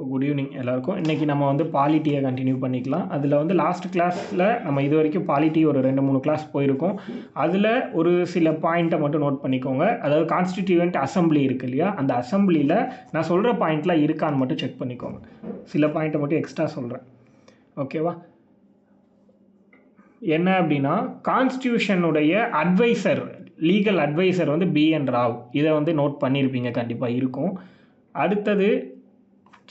Good evening எல்லாருக்கும். இன்றைக்கி நம்ம வந்து பாலிட்டியை கண்டினியூ பண்ணிக்கலாம். அதில் வந்து லாஸ்ட் கிளாஸில் நம்ம இது வரைக்கும் பாலிட்டி ஒரு 2-3 கிளாஸ் போயிருக்கோம். அதில் ஒரு சில பாயிண்ட்டை மட்டும் நோட் பண்ணிக்கோங்க. அதாவது கான்ஸ்டிடியூவன்ட் அசம்பிளி இருக்குது இல்லையா, அந்த அசம்பிளியில் நான் சொல்கிற பாயிண்ட்லாம் இருக்கான்னு மட்டும் செக் பண்ணிக்கோங்க. சில பாயிண்ட்டை மட்டும் எக்ஸ்ட்ரா சொல்கிறேன், ஓகேவா? என்ன அப்படின்னா, கான்ஸ்டியூஷனுடைய அட்வைசர், லீகல் அட்வைசர் வந்து BN ராவ். இதை வந்து நோட் பண்ணியிருப்பீங்க, கண்டிப்பாக இருக்கும். அடுத்தது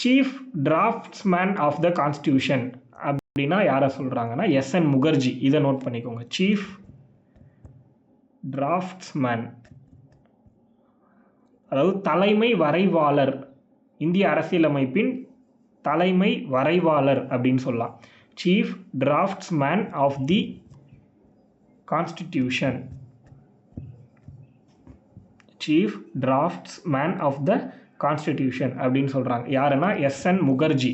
chief draftsman of the constitution அப்படின்னா யாரை சொல்கிறாங்கன்னா SN முகர்ஜி. இதை நோட் பண்ணிக்கோங்க. சீஃப் டிராஃப்ட்ஸ்மேன், அதாவது தலைமை வரைவாளர், இந்திய அரசியலமைப்பின் தலைமை வரைவாளர் அப்படின்னு சொல்லலாம். Chief draftsman of the constitution, chief draftsman of the constitution அப்படின்னு சொல்கிறாங்க. யாருன்னா SN முகர்ஜி.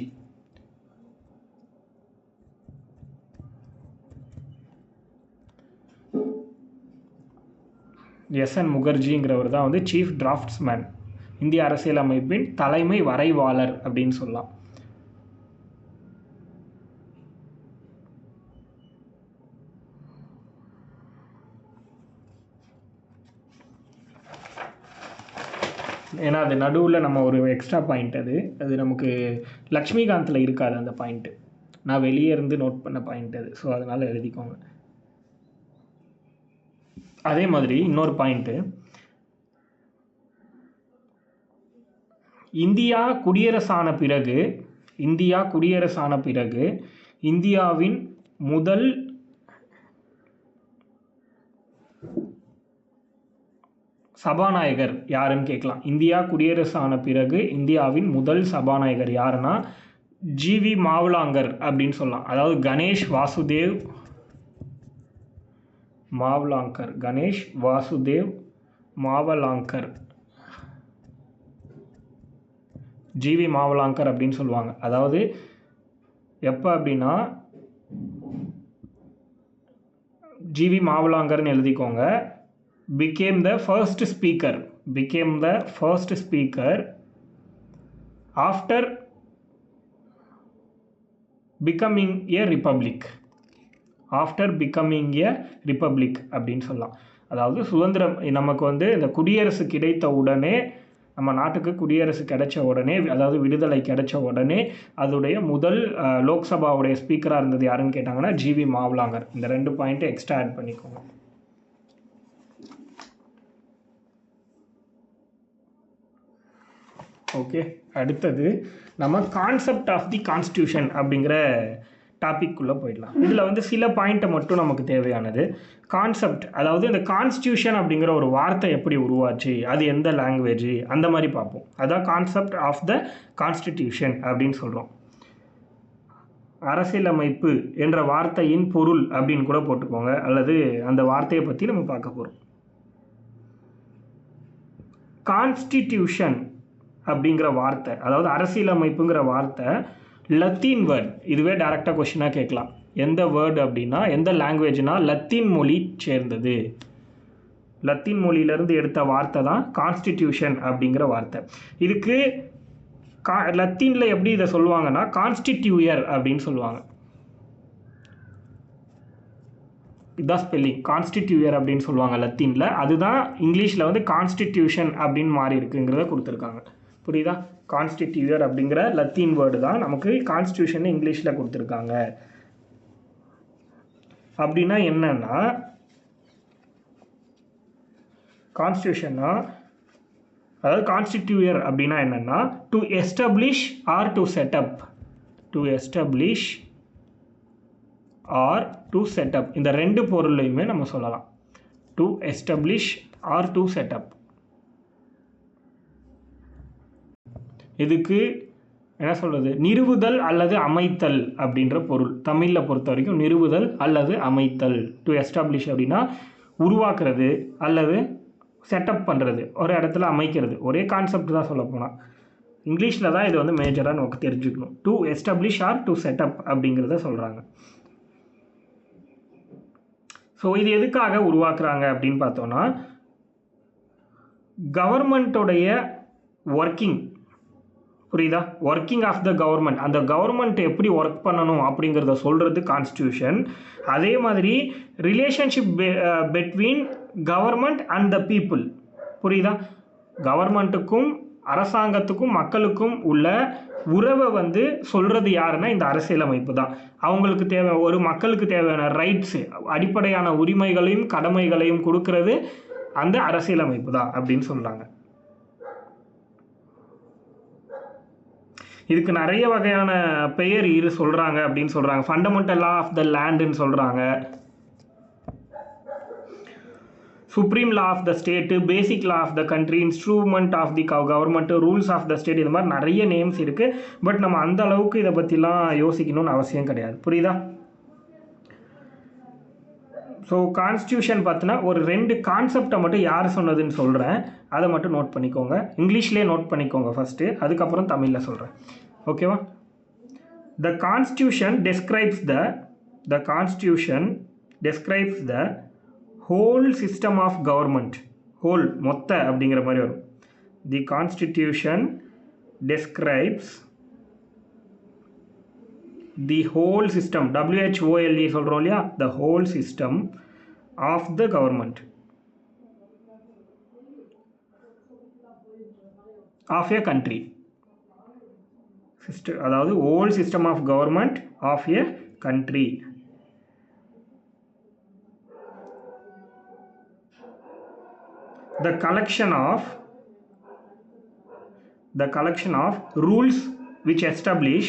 SN முகர்ஜிங்கிறவர் தான் வந்து சீஃப் டிராஃப்ட்ஸ்மேன், இந்திய அரசியலமைப்பின் தலைமை வரைவாளர் அப்படின்னு சொல்லலாம். ஏன்னா அது நடுவில் நம்ம ஒரு எக்ஸ்ட்ரா பாயிண்ட், அது நமக்கு லக்ஷ்மிகாந்தில் இருக்காது அந்த பாயிண்ட்டு. நான் வெளியே இருந்து நோட் பண்ண பாயிண்ட் அது. ஸோ அதனால் எழுதிக்கோங்க. அதே மாதிரி இன்னொரு பாயிண்ட்டு, இந்தியா குடியரசான பிறகு இந்தியாவின் முதல் சபாநாயகர் யாருன்னு கேட்கலாம். இந்தியா குடியரசான பிறகு இந்தியாவின் முதல் சபாநாயகர் யாருன்னா GV மாவலாங்கர் அப்படின்னு சொல்லலாம். அதாவது கணேஷ் வாசுதேவ் மாவலாங்கர், கணேஷ் வாசுதேவ் மாவலாங்கர், GV மாவலாங்கர் அப்படின்னு சொல்லுவாங்க. அதாவது எப்போ அப்படின்னா GV மாவலாங்கர்னு எழுதிக்கோங்க. became the first speaker after becoming a republic அப்படின்னு சொல்லலாம். அதாவது சுதந்திரம் நமக்கு வந்து இந்த குடியரசு கிடைத்த உடனே, நம்ம நாட்டுக்கு குடியரசு கிடைச்ச உடனே, அதாவது விடுதலை கிடைச்ச உடனே அதோடைய முதல் லோக்சபாவுடைய ஸ்பீக்கராக இருந்தது யாருன்னு கேட்டாங்கன்னா GV மாவலாங்கர். இந்த 2 பாயிண்ட்டை எக்ஸ்ட்ரா ஆட் பண்ணிக்கோங்க. ஓகே, அடுத்தது நம்ம கான்செப்ட் ஆஃப் தி கான்ஸ்டியூஷன் அப்படிங்கிற டாபிக்குள்ளே போயிடலாம். இதில் வந்து சில பாயிண்ட்டை மட்டும் நமக்கு தேவையானது. கான்செப்ட், அதாவது இந்த கான்ஸ்டியூஷன் அப்படிங்கிற ஒரு வார்த்தை எப்படி உருவாச்சு, அது எந்த லாங்குவேஜ், அந்த மாதிரி பார்ப்போம். அதான் கான்செப்ட் ஆஃப் த கான்ஸ்டிடியூஷன் அப்படின்னு சொல்கிறோம். அரசியலமைப்பு என்ற வார்த்தையின் பொருள் அப்படின்னு கூட போட்டுக்கோங்க, அல்லது அந்த வார்த்தையை பற்றி நம்ம பார்க்க போகிறோம். கான்ஸ்டிடியூஷன் அப்படிங்கிற வார்த்தை, அதாவது அரசியலமைப்புங்கிற வார்த்தை லத்தீன் வேர்ட். இதுவே டைரெக்டாக கொஸ்டினாக கேட்கலாம். எந்த வேர்டு அப்படின்னா, எந்த லாங்குவேஜ்னா லத்தீன் மொழி சேர்ந்தது. லத்தீன் மொழியிலேருந்து எடுத்த வார்த்தை தான் கான்ஸ்டிடியூஷன் அப்படிங்கிற வார்த்தை. இதுக்கு லத்தீனில் எப்படி இதை சொல்லுவாங்கன்னா கான்ஸ்டிடியூயர் அப்படின்னு சொல்லுவாங்க. இதுதான் ஸ்பெல்லிங், கான்ஸ்டிடியூயர் அப்படின்னு சொல்லுவாங்க லத்தீனில். அதுதான் இங்கிலீஷில் வந்து கான்ஸ்டிடியூஷன் அப்படின்னு மாறி இருக்குங்கிறத கொடுத்துருக்காங்க. புரியுதா? கான்ஸ்டிடியூயர் அப்படிங்கிற லத்தீன் வேர்டு தான் நமக்கு கான்ஸ்டியூஷன் இங்கிலீஷில் கொடுத்துருக்காங்க. அப்படின்னா என்னன்னா, கான்ஸ்டியூஷன்னா, அதாவது கான்ஸ்டிடியூயர் அப்படின்னா என்னன்னா to establish or to set, up to செட்டப், இந்த 2 பொருளையுமே நம்ம சொல்லலாம். To establish or to set. இதுக்கு என்ன சொல்கிறது, நிறுவுதல் அல்லது அமைத்தல் அப்படின்ற பொருள். தமிழில் பொறுத்த வரைக்கும் நிறுவுதல் அல்லது அமைத்தல். டு எஸ்டாப்ளிஷ் அப்படின்னா உருவாக்குறது அல்லது செட்டப் பண்ணுறது, ஒரு இடத்துல அமைக்கிறது. ஒரே கான்செப்ட் தான் சொல்ல போனால். இங்கிலீஷில் தான் இது வந்து மேஜராக நமக்கு தெரிஞ்சுக்கணும். To establish or to set அப்படிங்கிறத சொல்கிறாங்க. ஸோ இது எதுக்காக உருவாக்குறாங்க அப்படின்னு பார்த்தோன்னா, கவர்மெண்ட்டோடைய ஒர்க்கிங் புரியுதா? ஒர்க்கிங் ஆஃப் த கவர்மெண்ட், அந்த கவர்மெண்ட் எப்படி ஒர்க் பண்ணணும் அப்படிங்கிறத சொல்கிறது கான்ஸ்டியூஷன். அதே மாதிரி relationship between government and the people. புரியுதா? கவர்மெண்ட்டுக்கும் அரசாங்கத்துக்கும் மக்களுக்கும் உள்ள உறவை வந்து சொல்கிறது யாருன்னா இந்த அரசியலமைப்பு தான். அவங்களுக்கு தேவை, ஒரு மக்களுக்கு தேவையான ரைட்ஸு, அடிப்படையான உரிமைகளையும் கடமைகளையும் கொடுக்கறது அந்த அரசியலமைப்பு தான் அப்படின்னு சொல்கிறாங்க. இதுக்கு நிறைய வகையான பெயர் சொல்கிறாங்க அப்படின்னு சொல்கிறாங்க. ஃபண்டமெண்டல் லா ஆஃப் த லேண்டுன்னு சொல்கிறாங்க, supreme law of the state, basic law of the country, instrument of the government, rules of the state, இது மாதிரி நிறைய நேம்ஸ் இருக்குது. பட் நம்ம அந்த அளவுக்கு இதை பற்றிலாம் யோசிக்கணும்னு அவசியம் கிடையாது. புரியுதா? ஸோ கான்ஸ்டியூஷன் பார்த்தினா ஒரு 2 கான்செப்டை மட்டும் யார் சொன்னதுன்னு சொல்கிறேன், அதை மட்டும் நோட் பண்ணிக்கோங்க. இங்கிலீஷ்லேயே நோட் பண்ணிக்கோங்க ஃபஸ்ட்டு, அதுக்கப்புறம் தமிழில் சொல்கிறேன். ஓகேவா? The constitution டெஸ்கிரைப்ஸ் the whole system of government. whole மொத்த அப்படிங்கிற மாதிரி வரும். The constitution describes the whole system, WHOLE சொல்கிறோம் இல்லையா, the whole system of the government of a country. அதாவது whole system of government of a country. The collection of rules which establish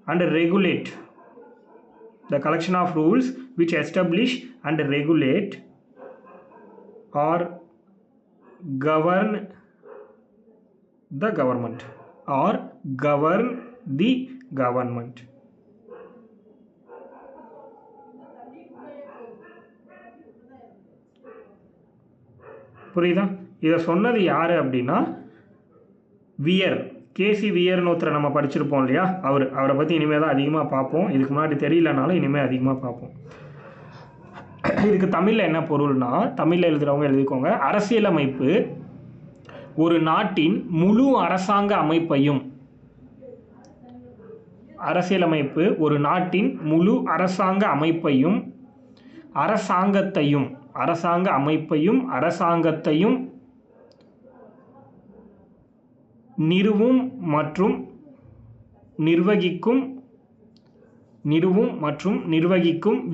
and regulate, the collection of rules which establish and regulate or govern the government or govern the government. புரியுதா? இதை சொன்னது யார் அப்படின்னா wear, கேசி வியர்னு ஒருத்தரை நம்ம படிச்சிருப்போம் இல்லையா, அவரை பற்றி இனிமேல் தான் அதிகமாக பார்ப்போம். இதுக்கு முன்னாடி தெரியலனாலும் இனிமேல் அதிகமாக பார்ப்போம். இதுக்கு தமிழில் என்ன பொருள்னா, தமிழில் எழுதுகிறவங்க எழுதிக்கோங்க. அரசியலமைப்பு ஒரு நாட்டின் முழு அரசாங்க அமைப்பையும், அரசியலமைப்பு ஒரு நாட்டின் முழு அரசாங்க அமைப்பையும் அரசாங்கத்தையும் நிறுவும் மற்றும் நிர்வகிக்கும்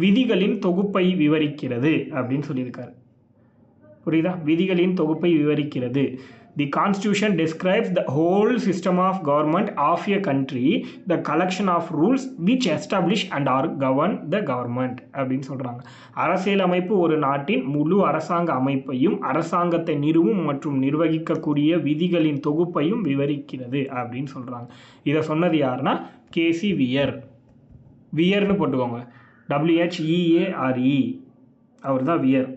விதிகளின் தொகுப்பை விவரிக்கிறது அப்படின்னு சொல்லியிருக்காரு. புரியுதா? விதிகளின் தொகுப்பை விவரிக்கிறது. The Constitution describes the whole system of government of a country, the collection of rules which establish and are govern the government அப்படின்னு சொல்கிறாங்க. அரசியலமைப்பு ஒரு நாட்டின் முழு அரசாங்க அமைப்பையும் அரசாங்கத்தை நிறுவும் மற்றும் நிர்வகிக்கக்கூடிய விதிகளின் தொகுப்பையும் விவரிக்கிறது அப்படின்னு சொல்கிறாங்க. இதை சொன்னது யாருன்னா கேசி வியர்னு போட்டுக்கோங்க, WHEARE, அவர் தான் வியர்.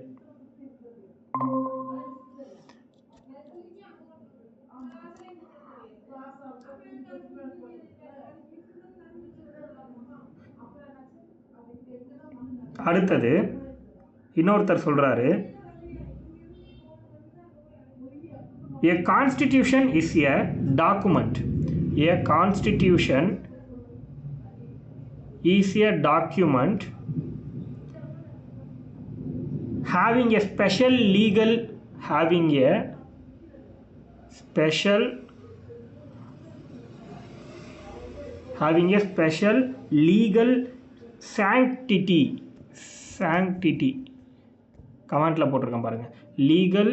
அடுத்தது இன்னொருத்தர் சொல்கிறாரு, A constitution is a document. A constitution is a document having a special legal sanctity. கமெண்ட்டில் போட்டிருக்கேன் பாருங்கள், லீகல்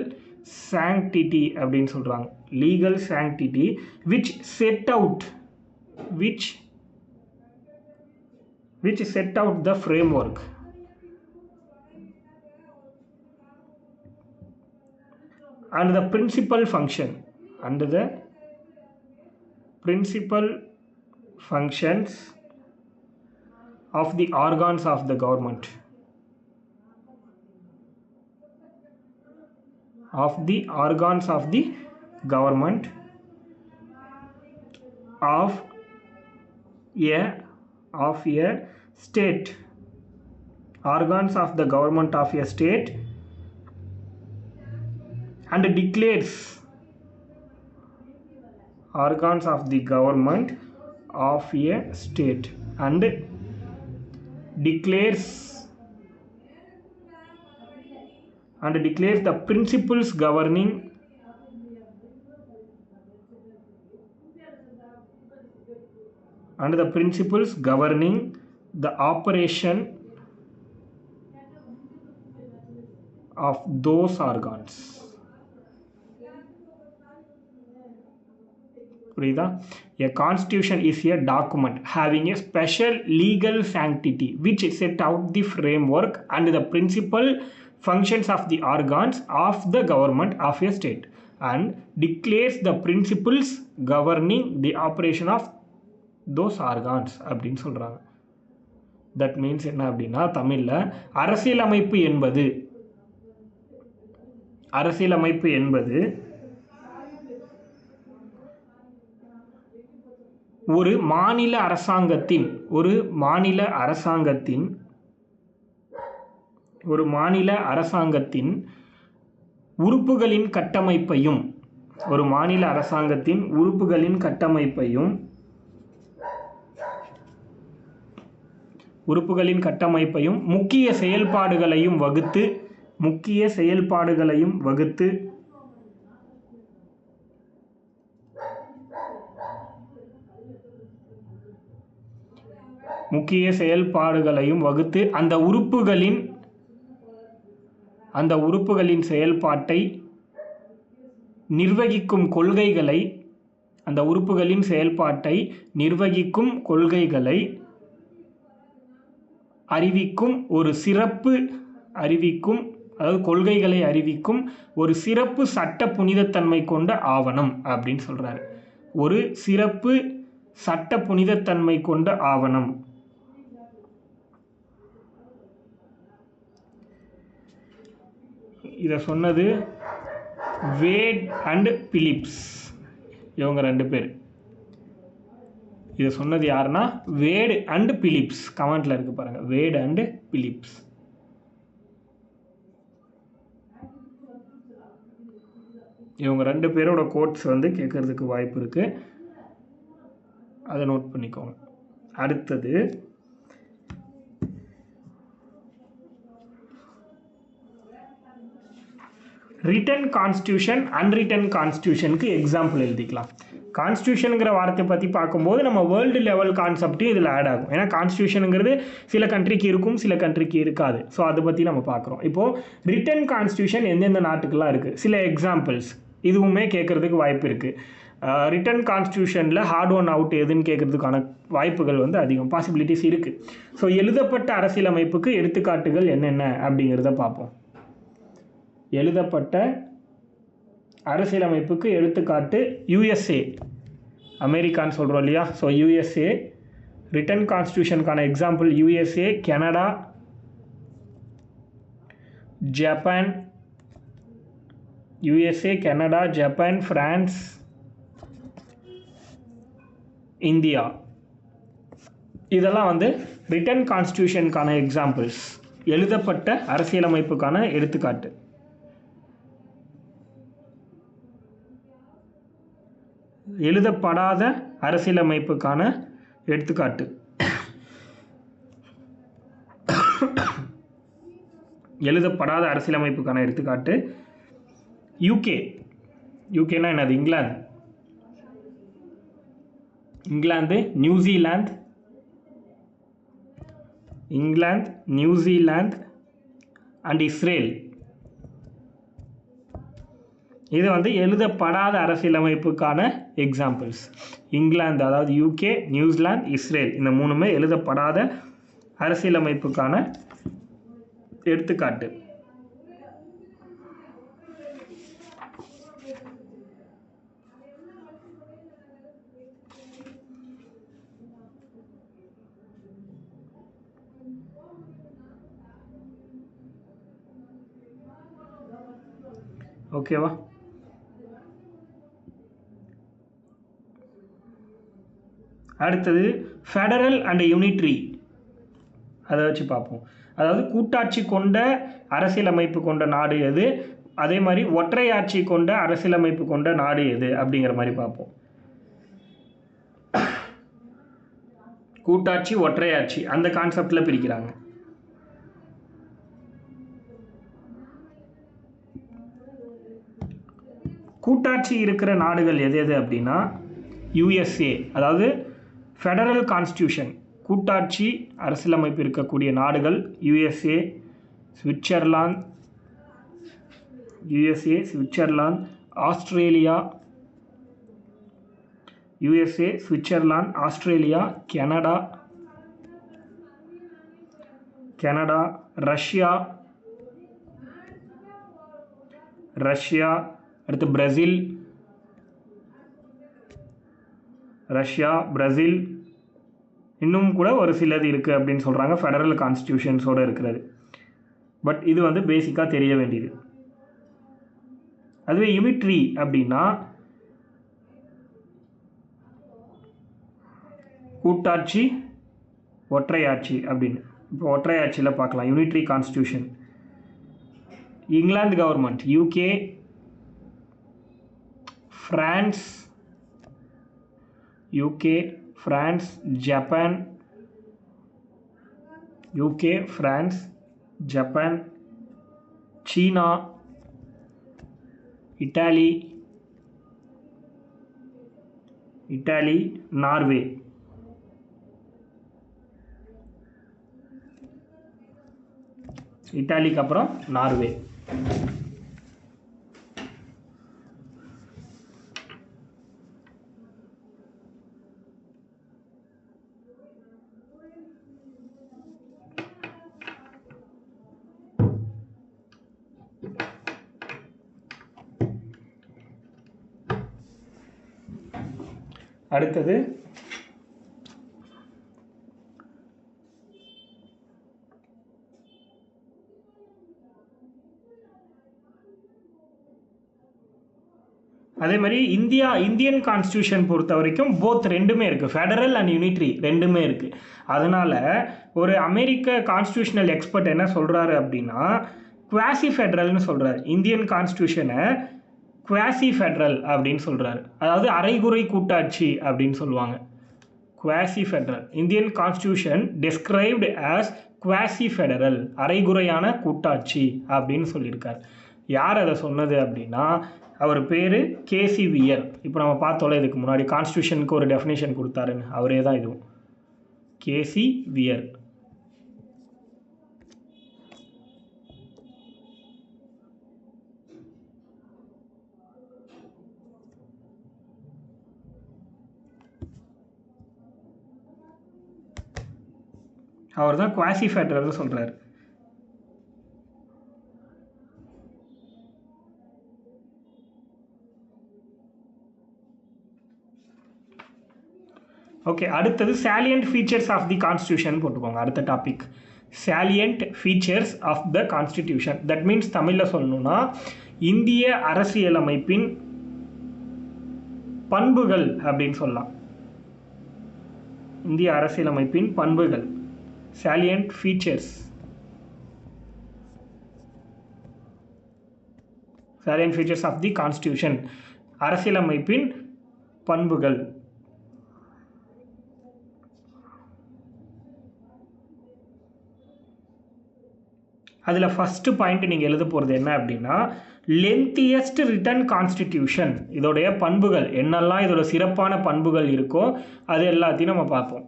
sanctity அப்படின்னு சொல்கிறாங்க. Legal sanctity which set out the framework and the principal functions of the organs of the government. Of a state organs of the government of a state and declares organs of the government of a state and declares the principles governing the operation of those organs. புரியுதா? A constitution is a document having a special legal sanctity which set out the framework and the principal functions of the organs of the government of a state and declares the principles governing the operation of those organs அப்படின்னு சொல்கிறாங்க. That means என்ன அப்படின்னா, தமிழில் அரசியலமைப்பு என்பது ஒரு மாநில அரசாங்கத்தின் உறுப்புகளின் கட்டமைப்பையும் முக்கிய செயல்பாடுகளையும் வகுத்து அந்த உறுப்புகளின் செயல்பாட்டை நிர்வகிக்கும் கொள்கைகளை அறிவிக்கும் ஒரு சிறப்பு சட்ட புனிதத்தன்மை கொண்ட ஆவணம் அப்படின்னு சொல்றாரு. ஒரு சிறப்பு சட்ட புனிதத்தன்மை கொண்ட ஆவணம். இதை சொன்னது வேட் அண்ட் பிலிப்ஸ். இவங்க 2 பேர். இதை சொன்னது யாருன்னா வேட் அண்ட் பிலிப்ஸ். கமெண்ட்ல இருக்கு பாருங்க, வேட் அண்ட் பிலிப்ஸ். இவங்க 2 பேரோட கோட்ஸ் வந்து கேட்கறதுக்கு வாய்ப்பு இருக்கு, அதை நோட் பண்ணிக்கோங்க. அடுத்தது ரிட்டன் கான்ஸ்டியூஷன், அன்ரிட்டன் கான்ஸ்டியூஷனுக்கு எக்ஸாம்பிள் எழுதிக்கலாம். கான்ஸ்டியூஷனுங்கிற வார்த்தை பற்றி பார்க்கும்போது நம்ம வேர்ல்டு லெவல் கான்செப்ட்டும் இதில் ஆட் ஆகும். ஏன்னா கான்ஸ்டியூஷனுங்கிறது சில கண்ட்ரிக்கு இருக்கும், சில கண்ட்ரிக்கு இருக்காது. ஸோ அதை பற்றி நம்ம பார்க்குறோம். இப்போது ரிட்டன் கான்ஸ்டியூஷன் எந்தெந்த நாட்டுக்கெல்லாம் இருக்குது, சில எக்ஸாம்பிள்ஸ் இதுவுமே கேட்குறதுக்கு வாய்ப்பு இருக்குது. ரிட்டன் கான்ஸ்டியூஷனில் ஹார்ட் ஒன் அவுட் எதுன்னு கேட்குறதுக்கான வாய்ப்புகள் வந்து அதிகம், பாசிபிலிட்டிஸ் இருக்குது. ஸோ எழுதப்பட்ட அரசியலமைப்புக்கு எடுத்துக்காட்டுகள் என்னென்ன அப்படிங்கிறத பார்ப்போம். எழுதப்பட்ட அரசியலமைப்புக்கு எடுத்துக்காட்டு யூஎஸ்ஏ, அமெரிக்கான்னு சொல்கிறோம் இல்லையா. ஸோ யூஎஸ்ஏ ரிட்டன் கான்ஸ்டியூஷனுக்கான example USA, Canada, Japan, France, India. இதெல்லாம் வந்து ரிட்டன் கான்ஸ்டியூஷனுக்கான எக்ஸாம்பிள்ஸ், எழுதப்பட்ட அரசியலமைப்புக்கான எடுத்துக்காட்டு. எழுதப்படாத அரசியலமைப்புக்கான எடுத்துக்காட்டு. எழுதப்படாத அரசியலமைப்புக்கான எடுத்துக்காட்டு யூகே. யூகேனா என்னது? England, New Zealand and Israel. இது வந்து எழுதப்படாத அரசியலமைப்புக்கான எக்ஸாம்பிள்ஸ். இங்கிலாந்து, அதாவது யூகே, நியூசிலாந்து, இஸ்ரேல், இந்த 3மே எழுதப்படாத அரசியலமைப்புக்கான எடுத்துக்காட்டு. ஓகேவா? அடுத்தது ஃபெடரல் அண்ட் யூனிட்ரி, அதை வச்சு பார்ப்போம். அதாவது கூட்டாட்சி கொண்ட அரசியலமைப்பு கொண்ட நாடு எது, அதே மாதிரி ஒற்றையாட்சி கொண்ட அரசியலமைப்பு கொண்ட நாடு எது அப்படிங்கிற மாதிரி பார்ப்போம். கூட்டாட்சி ஒற்றையாட்சி அந்த கான்செப்டில் பிரிக்கிறாங்க. கூட்டாட்சி இருக்கிற நாடுகள் எது எது அப்படின்னா யுஎஸ்ஏ, அதாவது ஃபெடரல் கான்ஸ்டியூஷன், கூட்டாட்சி அரசியலமைப்பு இருக்கக்கூடிய நாடுகள் USA, Switzerland, Australia, USA, Switzerland, Australia, Canada, Russia, அடுத்து பிரேசில், இன்னும் கூட ஒரு சிலது இருக்குது அப்படின்னு சொல்கிறாங்க ஃபெடரல் கான்ஸ்டியூஷன்ஸோடு இருக்கிறது. பட் இது வந்து பேசிக்காக தெரிய வேண்டியது. அதுவே யூனிட்ரி அப்படின்னா கூட்டாட்சி ஒற்றையாட்சி அப்படின்னு. இப்போ ஒற்றையாட்சியில் பார்க்கலாம். Unitary constitution, England government, UK, France, Japan, China, Italy, Norway. இட்டாலிக்கு அப்புறம் நார்வே. அடுத்தது அதே மாதிரி இந்தியன் கான்ஸ்டியூஷன் பொறுத்த வரைக்கும் போத் ரெண்டுமே இருக்குது, ஃபெடரல் அண்ட் யூனிட்ரி ரெண்டுமே இருக்குது. அதனால் ஒரு அமெரிக்க கான்ஸ்டியூஷனல் எக்ஸ்பர்ட் என்ன சொல்கிறாரு அப்படின்னா குவாசி ஃபெடரல்னு சொல்கிறார். இந்தியன் கான்ஸ்டியூஷனை குவாசி ஃபெடரல் அப்படின்னு சொல்கிறாரு. அதாவது அரைகுறை கூட்டாட்சி அப்படின்னு சொல்லுவாங்க. Quasi federal, Indian constitution described as quasi federal, அரைகுறையான கூட்டாட்சி அப்படின்னு சொல்லியிருக்கார். யார் அதை சொன்னது அப்படின்னா அவர் பேர் கேசி வியர். இப்போ நம்ம பார்த்தோம்ல இதுக்கு முன்னாடி கான்ஸ்டியூஷனுக்கு ஒரு டெஃபினேஷன் கொடுத்தாருன்னு, அவரே தான் இதுவும், கேசி வியர். அவர் தான் குவாசி ஃபெடரல்னு சொல்கிறார். ஓகே, அடுத்தது salient features of the constitution போட்டுக்கோங்க. அடுத்த topic salient features of the constitution. That means தமிழில் சொல்லணும்னா இந்திய அரசியலமைப்பின் பண்புகள் அப்படின்னு சொல்லலாம். இந்திய அரசியலமைப்பின் பண்புகள், salient features of the constitution, அரசியலமைப்பின் பண்புகள். அதில் ஃபஸ்ட்டு பாயிண்ட் நீங்கள் எழுத போகிறது என்ன அப்படின்னா லென்த்தியஸ்ட் ரிட்டன் கான்ஸ்டிடியூஷன். இதோடைய பண்புகள் என்னெல்லாம், இதோட சிறப்பான பண்புகள் இருக்கோ அது எல்லாத்தையும் நம்ம பார்ப்போம்.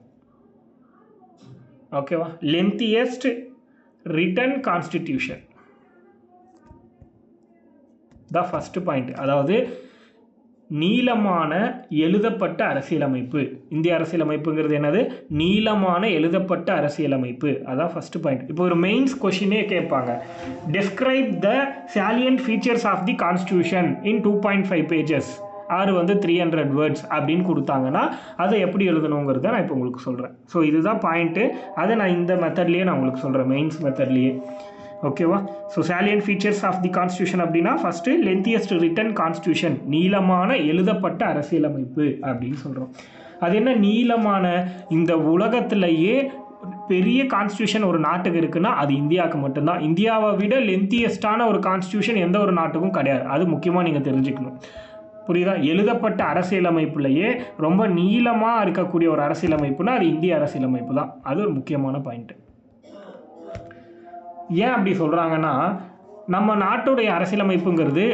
ஓகேவா? லென்த்தியஸ்ட் ரிட்டன் கான்ஸ்டிடியூஷன் தான் ஃபஸ்ட்டு பாயிண்ட். அதாவது நீளமான எழுதப்பட்ட அரசியலமைப்பு. இந்திய அரசியலமைப்புங்கிறது என்னது? நீளமான எழுதப்பட்ட அரசியலமைப்பு. அதான் ஃபஸ்ட்டு பாயிண்ட். இப்போ ஒரு மெயின்ஸ் கொஷினே கேட்பாங்க, describe the salient features of the constitution in 2.5 pages, ஆறு வந்து 300 words அப்படின்னு கொடுத்தாங்கன்னா அதை எப்படி எழுதணுங்கிறத நான் இப்போ உங்களுக்கு சொல்கிறேன். ஸோ இதுதான் பாயிண்ட்டு. அதை நான் இந்த மெத்தட்லேயே நான் உங்களுக்கு சொல்கிறேன், மெயின்ஸ் மெத்தட்லேயே. ஓகேவா? So salient features of the constitution அப்படின்னா ஃபஸ்ட்டு லென்த்தியஸ்ட் ரிட்டன் கான்ஸ்டியூஷன், நீளமான எழுதப்பட்ட அரசியலமைப்பு அப்படின்னு சொல்கிறோம். அது என்ன நீளமான? இந்த உலகத்திலேயே பெரிய கான்ஸ்டியூஷன் ஒரு நாட்டுக்கு இருக்குன்னா அது இந்தியாவுக்கு மட்டும்தான். இந்தியாவை விட லென்த்தியஸ்டான ஒரு கான்ஸ்டியூஷன் எந்த ஒரு நாட்டுக்கும் கிடையாது. அது முக்கியமாக நீங்கள் தெரிஞ்சுக்கணும். புரியுதா? எழுதப்பட்ட அரசியலமைப்புலையே ரொம்ப நீளமாக இருக்கக்கூடிய ஒரு அரசியலமைப்புனா அது இந்திய அரசியலமைப்பு தான். அது ஒரு முக்கியமான பாயிண்ட். ஏன் அப்படி சொல்கிறாங்கன்னா, நம்ம நாட்டுடைய அரசியலமைப்புங்கிறது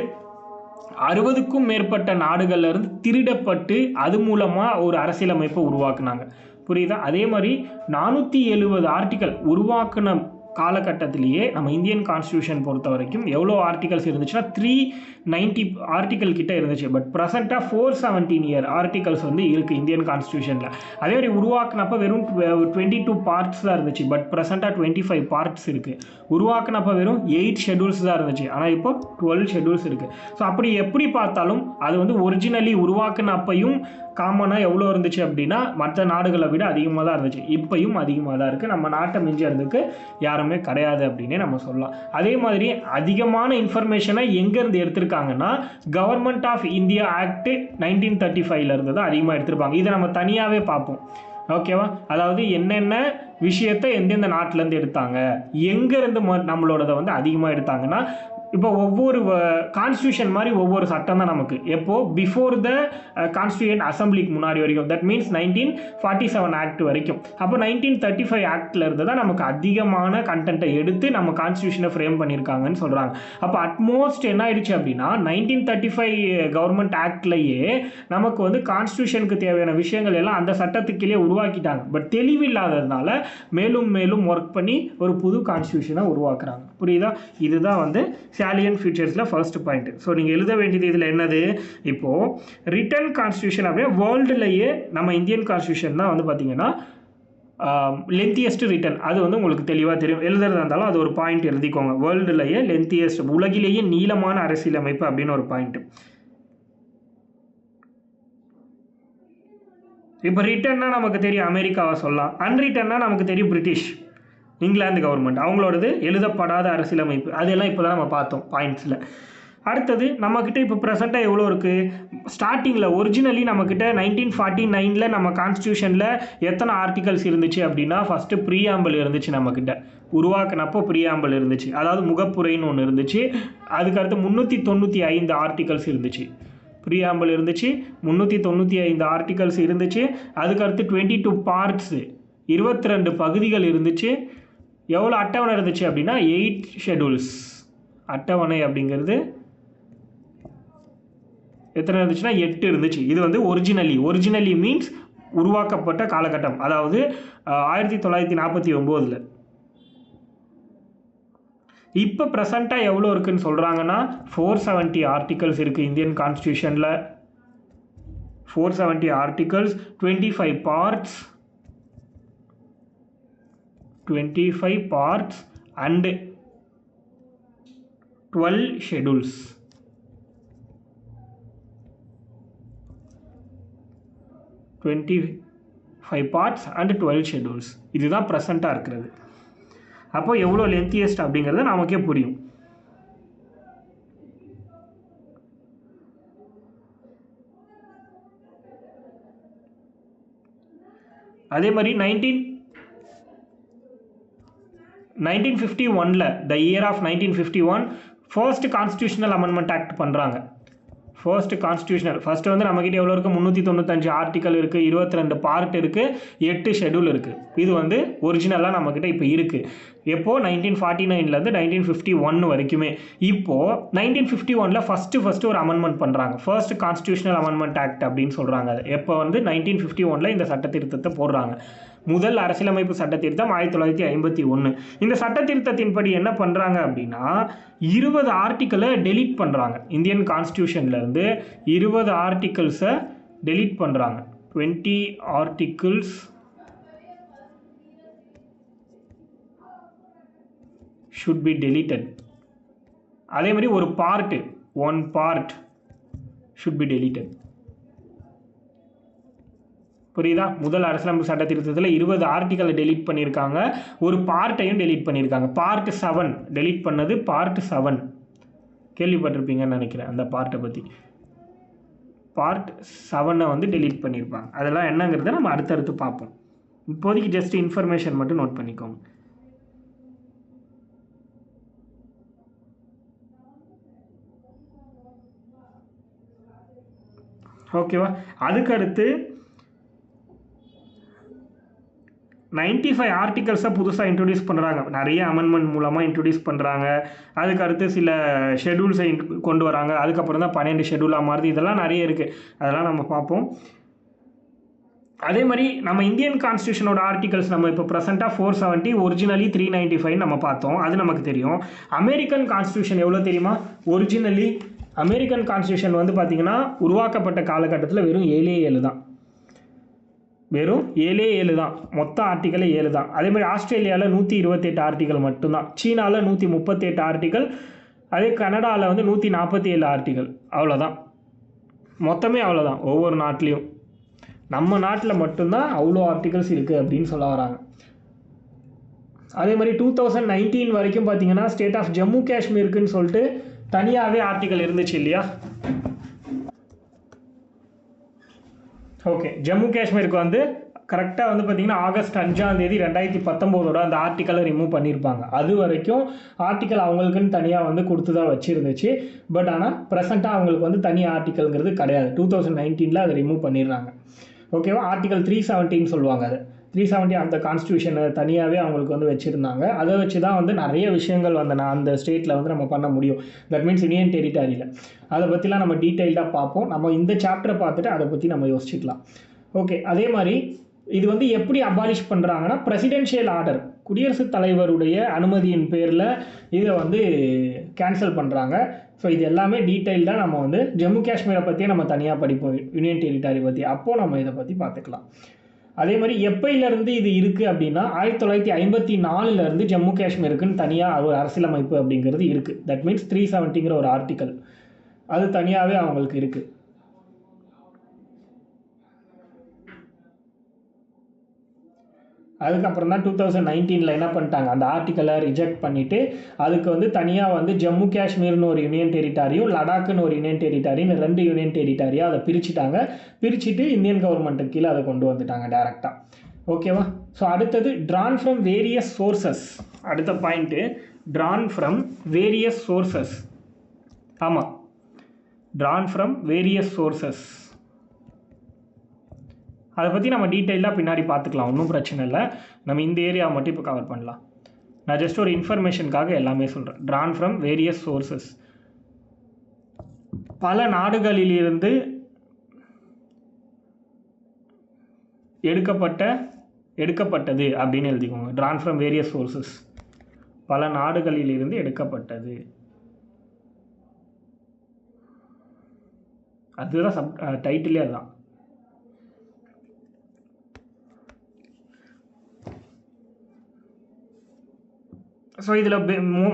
60க்கும் மேற்பட்ட நாடுகள்லேருந்து திருடப்பட்டு அது மூலமாக ஒரு அரசியலமைப்பை உருவாக்குனாங்க. புரியுதா? அதே மாதிரி 470 ஆர்டிக்கல் உருவாக்குன காலகட்டத்திலேயே நம்ம இந்தியன் கான்ஸ்டியூஷன் பொறுத்த வரைக்கும் எவ்வளோ ஆர்டிகல்ஸ் இருந்துச்சுன்னா 390 ஆர்டிக்கல் கிட்ட இருந்துச்சு. பட் ப்ரெசென்ட்டாக 417 ஆர்டிகல்ஸ் வந்து இருக்குது இந்தியன் கான்ஸ்டியூஷனில். அதே மாதிரி உருவாக்குனப்போ வெறும் 22 பார்ட்ஸ் தான் இருந்துச்சு. பட் ப்ரெசென்ட்டாக 25 பார்ட்ஸ் இருக்குது. உருவாக்குனப்போ வெறும் 8 ஷெடியூல்ஸ் தான் இருந்துச்சு. ஆனால் இப்போ 12 ஷெடியூல்ஸ் இருக்குது. ஸோ அப்படி எப்படி பார்த்தாலும் அது வந்து ஒரிஜினலி உருவாக்குனப்பையும் காமனாக எவ்வளோ இருந்துச்சு அப்படின்னா மற்ற நாடுகளை விட அதிகமாக தான் இருந்துச்சு. இப்பையும் அதிகமாக தான் இருக்குது. நம்ம நாட்டை மிஞ்சறதுக்கு யாருமே கிடையாது அப்படின்னே நம்ம சொல்லலாம். அதே மாதிரி அதிகமான இன்ஃபர்மேஷனை எங்கேருந்து எடுத்திருக்காங்கன்னா கவர்மெண்ட் ஆஃப் இந்தியா ஆக்ட் 1935 இருந்து தான் அதிகமாக எடுத்திருப்பாங்க. இதை நம்ம தனியாகவே பார்ப்போம். ஓகேவா? அதாவது என்னென்ன விஷயத்தை எந்தெந்த நாட்டிலேருந்து எடுத்தாங்க, எங்கேருந்து நம்மளோடதை வந்து அதிகமாக எடுத்தாங்கன்னா, இப்போ ஒவ்வொரு கான்ஸ்டியூஷன் மாதிரி ஒவ்வொரு சட்டம் தான் நமக்கு. எப்போ பிஃபோர் த கான்ஸ்டியூஷன் அசம்பிளிக்கு முன்னாடி வரைக்கும், தட் மீன்ஸ் 1947 ஆக்ட் வரைக்கும். அப்போ 1935 ஆக்டில் இருந்து தான் நமக்கு அதிகமான கண்டென்ட்டை எடுத்து நம்ம கான்ஸ்டியூஷனை ஃப்ரேம் பண்ணியிருக்காங்கன்னு சொல்கிறாங்க. அப்போ அட்மோஸ்ட் என்ன ஆயிடுச்சு அப்படின்னா 1935 கவர்மெண்ட் ஆக்ட்லேயே நமக்கு வந்து கான்ஸ்டியூஷனுக்கு தேவையான விஷயங்கள் எல்லாம் அந்த சட்டத்துக்குள்ளே உருவாக்கிட்டாங்க. பட் தெளிவில்லாததுனால மேலும் மேலும் ஒர்க் பண்ணி ஒரு புது கான்ஸ்டியூஷனை உருவாக்குறாங்க. புரியுதா? இதுதான் வந்து சாலியன் ஃபீச்சர்ஸில் ஃபர்ஸ்ட் பாயிண்ட். ஸோ நீங்கள் எழுத வேண்டியது இதில் என்னது, இப்போது ரிட்டன் கான்ஸ்டியூஷன் அப்படியே வேர்ல்டுலேயே நம்ம இந்தியன் கான்ஸ்டியூஷன் தான் வந்து பார்த்திங்கன்னா லென்த்தியஸ்ட் ரிட்டன். அது வந்து உங்களுக்கு தெளிவாக தெரியும். எழுதுறதா இருந்தாலும் அது ஒரு பாயிண்ட் எழுதிக்கோங்க. வேர்ல்டுலேயே லென்த்தியஸ்ட், உலகிலேயே நீளமான அரசியலமைப்பு அப்படின்னு ஒரு பாயிண்ட். இப்போ ரிட்டன்னா நமக்கு தெரியும் அமெரிக்காவை சொல்லலாம். அன்ரிட்டன்னா நமக்கு தெரியும் பிரிட்டிஷ், இங்கிலாந்து கவர்மெண்ட், அவங்களோடது எழுதப்படாத அரசியலமைப்பு. அதெல்லாம் இப்போ தான் நம்ம பார்த்தோம் பாயிண்ட்ஸில். அடுத்தது நம்மக்கிட்ட இப்போ ப்ரெசென்ட்டாக எவ்வளோ இருக்குது, ஸ்டார்டிங்கில் ஒரிஜினலி நம்மக்கிட்ட 1949 நம்ம கான்ஸ்டியூஷனில் எத்தனை ஆர்டிகல்ஸ் இருந்துச்சு அப்படின்னா, ஃபஸ்ட்டு ப்ரீஆம்பிள் இருந்துச்சு. நம்மக்கிட்ட உருவாக்குனப்போ ப்ரீஆம்பிள் இருந்துச்சு, அதாவது முகப்புரைன்னு ஒன்று இருந்துச்சு. அதுக்கடுத்து 395 ஆர்டிகல்ஸ் இருந்துச்சு. ப்ரீஆம்பிள் இருந்துச்சு, 395 ஆர்டிகல்ஸ் இருந்துச்சு. அதுக்கடுத்து 22 பார்ட்ஸு, 22 பகுதிகள் இருந்துச்சு. எவ்வளோ அட்டவணை இருந்துச்சு அப்படின்னா 8 ஷெடியூல்ஸ். அட்டவணை அப்படிங்கிறது எத்தனை இருந்துச்சுன்னா 8 இருந்துச்சு. இது வந்து ஒரிஜினலி மீன்ஸ் உருவாக்கப்பட்ட காலகட்டம், அதாவது 1949. இப்போ ப்ரெசண்ட்டாக எவ்வளோ இருக்குதுன்னு சொல்கிறாங்கன்னா 470 ஆர்டிகல்ஸ் இருக்குது இந்தியன் கான்ஸ்டியூஷனில். 470 articles, 25 parts, 25 parts and 12 schedules. 25 parts and 12 schedules. இதுதான் ப்ரெசண்ட்டாக இருக்கிறது. அப்போ எவ்வளோ லென்த்தியஸ்ட் அப்படிங்கிறது நமக்கே புரியும். அதே மாதிரி 1951 the year of 1951 first constitutional amendment act பண்ணுறாங்க. ஃபர்ஸ்ட் வந்து நம்மக்கிட்ட எவ்வளோ இருக்குது, 395 ஆர்டிக்கல் இருக்குது, 22 பார்ட் இருக்குது, 8 ஷெடியூல் இருக்குது. இது வந்து ஒரிஜினலாக நம்மக்கிட்ட இப்போ இருக்குது. எப்போது 1949 1951 வரைக்குமே. இப்போது 1951 ஃபஸ்ட்டு ஒரு அமெண்ட்மெண்ட் பண்ணுறாங்க. ஃபர்ஸ்ட் கான்ஸ்டியூஷனல் அமெண்ட்மெண்ட் ஆக்ட் அப்படின்னு சொல்கிறாங்க. அது எப்போ வந்து 1951 இந்த சட்ட திருத்தத்தை போடுறாங்க. முதல் அரசியலமைப்பு சட்ட திருத்தம் 1951. இந்த சட்ட திருத்தத்தின்படி என்ன பண்ணுறாங்க அப்படின்னா 20 ஆர்டிக்கலை டெலீட் பண்ணுறாங்க. இந்தியன் கான்ஸ்டியூஷன்லேருந்து 20 ஆர்டிகல்ஸை டெலீட் பண்ணுறாங்க. 20 ஆர்டிகல்ஸ் should be deleted. அதே மாதிரி ஒரு part, one part should be deleted. புரியுதா? முதல் அரசியலமைப்பு சட்ட திருத்தத்தில் 20 ஆர்டிக்கலை டெலீட் பண்ணியிருக்காங்க, ஒரு பார்ட்டையும் டெலீட் பண்ணியிருக்காங்க. பார்ட் 7 டெலீட் பண்ணது. பார்ட் 7 கேள்விப்பட்டிருப்பீங்கன்னு நினைக்கிறேன். அந்த பார்ட்டை பற்றி பார்ட் 7 வந்து டெலீட் பண்ணியிருப்பாங்க. அதெல்லாம் என்னங்கிறத நம்ம அடுத்தடுத்து பார்ப்போம். இப்போதைக்கு ஜஸ்ட் இன்ஃபர்மேஷன் மட்டும் நோட் பண்ணிக்கோங்க. ஓகேவா? அதுக்கடுத்து 95 ஆர்டிகல்ஸை புதுசாக இன்ட்ரடியூஸ் பண்ணுறாங்க. நிறைய அமெண்ட்மெண்ட் மூலமாக இன்ட்ரடியூஸ் பண்ணுறாங்க. அதுக்கடுத்து சில ஷெடியூல்ஸை கொண்டு வராங்க. அதுக்கப்புறம் தான் 12 ஷெடியூலாக மாறுது. இதெல்லாம் நிறைய இருக்குது, அதெல்லாம் நம்ம பார்ப்போம். அதே மாதிரி நம்ம இந்தியன் கான்ஸ்டியூஷனோட ஆர்டிகல்ஸ் நம்ம இப்போ ப்ரெசென்ட்டாக 470, ஒரிஜினலி 395 நம்ம பார்த்தோம், அது நமக்கு தெரியும். அமெரிக்கன் கான்ஸ்டியூஷன் எவ்வளோ தெரியுமா? ஒரிஜினலி அமெரிக்கன் கான்ஸ்டியூஷன் வந்து பார்த்திங்கன்னா உருவாக்கப்பட்ட காலகட்டத்தில் வெறும் 7 தான், வெறும் 7 தான், மொத்த ஆர்டிக்கலே 7 தான். அதேமாதிரி ஆஸ்திரேலியாவில் 128 ஆர்டிக்கல் மட்டும்தான், சீனாவில் 138 ஆர்டிக்கல், அதே கனடாவில் வந்து 147 ஆர்டிக்கல், அவ்வளோதான், மொத்தமே அவ்வளோதான் ஒவ்வொரு நாட்டிலையும். நம்ம நாட்டில் மட்டும்தான் அவ்வளோ ஆர்டிகல்ஸ் இருக்குது அப்படின்னு சொல்ல வராங்க. அதே மாதிரி 2019 வரைக்கும் பார்த்தீங்கன்னா ஸ்டேட் ஆஃப் ஜம்மு காஷ்மீருக்குன்னு சொல்லிட்டு தனியாகவே ஆர்டிக்கல் இருந்துச்சு இல்லையா? ஓகே, ஜம்மு காஷ்மீருக்கு வந்து கரெக்டாக வந்து பார்த்திங்கன்னா ஆகஸ்ட் 5ஆம் தேதி 2019 அந்த ஆர்டிக்கலை ரிமூவ் பண்ணியிருப்பாங்க. அது வரைக்கும் ஆர்டிக்கல் அவங்களுக்குன்னு தனியாக வந்து கொடுத்து தான் வச்சுருந்துச்சு. பட் ஆனால் ப்ரெசண்ட்டாக அவங்களுக்கு வந்து தனி ஆர்டிக்கல்ங்கிறது கிடையாது. 2019 அதை ரிமூவ் பண்ணிடுறாங்க. ஓகேவா? ஆர்டிக்கல் 370 சொல்லுவாங்க. அது 370 அந்த கான்ஸ்டியூஷனை தனியாகவே அவங்களுக்கு வந்து வச்சுருந்தாங்க. அதை வச்சு தான் வந்து நிறைய விஷயங்கள் வந்து அந்த ஸ்டேட்டில் வந்து நம்ம பண்ண முடியும். தட் மீன்ஸ் யூனியன் டெரிட்டரியில். அதை பற்றிலாம் நம்ம டீட்டெயில்டாக பார்ப்போம். நம்ம இந்த சாப்டரை பார்த்துட்டு அதை பற்றி நம்ம யோசிச்சுக்கலாம். ஓகே, அதே மாதிரி இது வந்து எப்படி அபாலிஷ் பண்ணுறாங்கன்னா பிரசிடென்ஷியல் ஆர்டர், குடியரசுத் தலைவருடைய அனுமதியின் பேரில் இதை வந்து கேன்சல் பண்ணுறாங்க. ஸோ இது எல்லாமே டீட்டெயில்டாக நம்ம வந்து ஜம்மு காஷ்மீரை பற்றியே நம்ம தனியாக படிப்போம், யூனியன் டெரிட்டரி பற்றி, அப்போது நம்ம இதை பற்றி பார்த்துக்கலாம். அதே மாதிரி எப்பையிலேருந்து இது இருக்குது அப்படின்னா 1954 ஜம்மு காஷ்மீருக்குன்னு தனியாக ஒரு அரசியலமைப்பு அப்படிங்கிறது இருக்குது. தட் மீன்ஸ் 370 ஒரு ஆர்டிக்கல் அது தனியாகவே அவங்களுக்கு இருக்குது. அதுக்கப்புறம் தான் 2019 என்ன பண்ணிட்டாங்க, அந்த ஆர்டிக்கலை ரிஜெக்ட் பண்ணிவிட்டு அதுக்கு வந்து தனியாக வந்து ஜம்மு காஷ்மீர்னு ஒரு யூனியன் டெரிட்டரியும் லடாக்குன்னு ஒரு யூனியன் டெரிட்டரின்னு 2 யூனியன் டெரிட்டரியாக அதை பிரிச்சுட்டாங்க. பிரிச்சுட்டு இந்தியன் கவர்மெண்ட்டுக்கு கீழே அதை கொண்டு வந்துட்டாங்க டேரெக்டாக. ஓகேவா? ஸோ அடுத்தது ட்ரான் ஃப்ரம் வேரியஸ் சோர்சஸ். அடுத்த point Tran from various sources. ஆமாம், ட்ரான் ஃப்ரம் வேரியஸ் சோர்சஸ். அதை பற்றி நம்ம டீட்டெயிலாக பின்னாடி பார்த்துக்கலாம், ஒன்றும் பிரச்சனை இல்லை. நம்ம இந்த ஏரியா மட்டும் இப்போ கவர் பண்ணலாம். நான் ஜஸ்ட் ஒரு இன்ஃபர்மேஷனுக்காக எல்லாமே சொல்கிறேன். ட்ரான் ஃப்ரம் வேரியஸ் சோர்சஸ், பல நாடுகளிலிருந்து எடுக்கப்பட்டது அப்படின்னு எழுதிக்கோங்க. ட்ரான் ஃப்ரம் வேரியஸ் சோர்சஸ், பல நாடுகளிலிருந்து எடுக்கப்பட்டது. அதுதான் டைட்டிலே அதுதான். ஸோ இதில்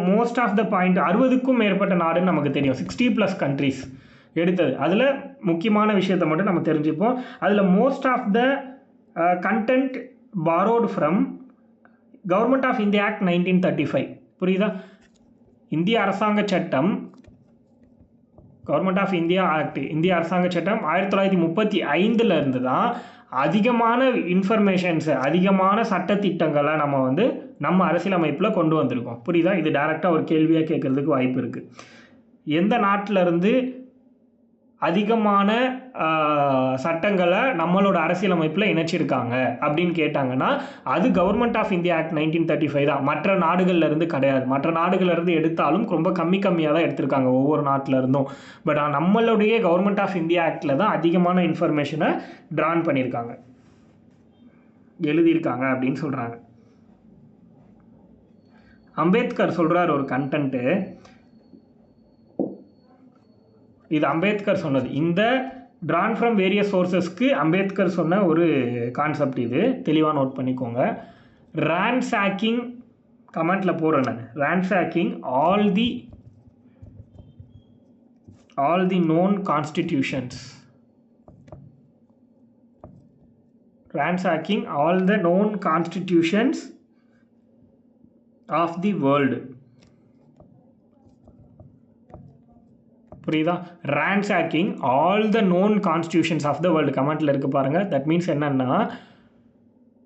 மோஸ்ட் ஆஃப் த பாயிண்ட் 60க்கும் மேற்பட்ட நாடுன்னு நமக்கு தெரியும், 60+ கண்ட்ரிஸ் எடுத்தது. அதில் முக்கியமான விஷயத்தை மட்டும் நம்ம தெரிஞ்சுப்போம். அதில் most of the content borrowed from government of India act 1935. புரியுதா? இந்திய அரசாங்க சட்டம், கவர்மெண்ட் ஆஃப் இந்தியா ஆக்ட், இந்திய அரசாங்க சட்டம் 1935 தான் அதிகமான இன்ஃபர்மேஷன்ஸு, அதிகமான சட்டத்திட்டங்களை நம்ம வந்து நம்ம அரசியலமைப்பில் கொண்டு வந்திருக்கோம். புரியுதா? இது டைரெக்டாக ஒரு கேள்வியாக கேட்குறதுக்கு வாய்ப்பு இருக்குது. எந்த நாட்டிலேருந்து அதிகமான சட்டங்களை நம்மளோட அரசியலமைப்பில் இணைச்சிருக்காங்க அப்படின்னு கேட்டாங்கன்னா அது கவர்மெண்ட் ஆஃப் இந்தியா ஆக்ட் 1935 தான். மற்ற நாடுகள்லேருந்து கிடையாது. மற்ற நாடுகள்லேருந்து எடுத்தாலும் ரொம்ப கம்மியாக தான் எடுத்திருக்காங்க ஒவ்வொரு நாட்டிலேருந்தும். பட் நம்மளுடைய கவர்மெண்ட் ஆஃப் இந்தியா ஆக்டில் தான் அதிகமான இன்ஃபர்மேஷனை ட்ரான் பண்ணியிருக்காங்க, எழுதியிருக்காங்க அப்படின்னு சொல்கிறாங்க. அம்பேத்கர் சொல்கிறார் ஒரு கண்டென்ட்டு, இது அம்பேத்கர் சொன்னது. இந்த ட்ரான் ஃப்ரம் வேரியஸ் சோர்சஸ்க்கு அம்பேத்கர் சொன்ன ஒரு கான்செப்ட், இது தெளிவாக நோட் பண்ணிக்கோங்க. ரான்சாக்கிங், கமெண்ட்டில் போடுறேன் நான், ransacking all the known constitutions, ransacking all the known constitutions of the world. புரியுதா?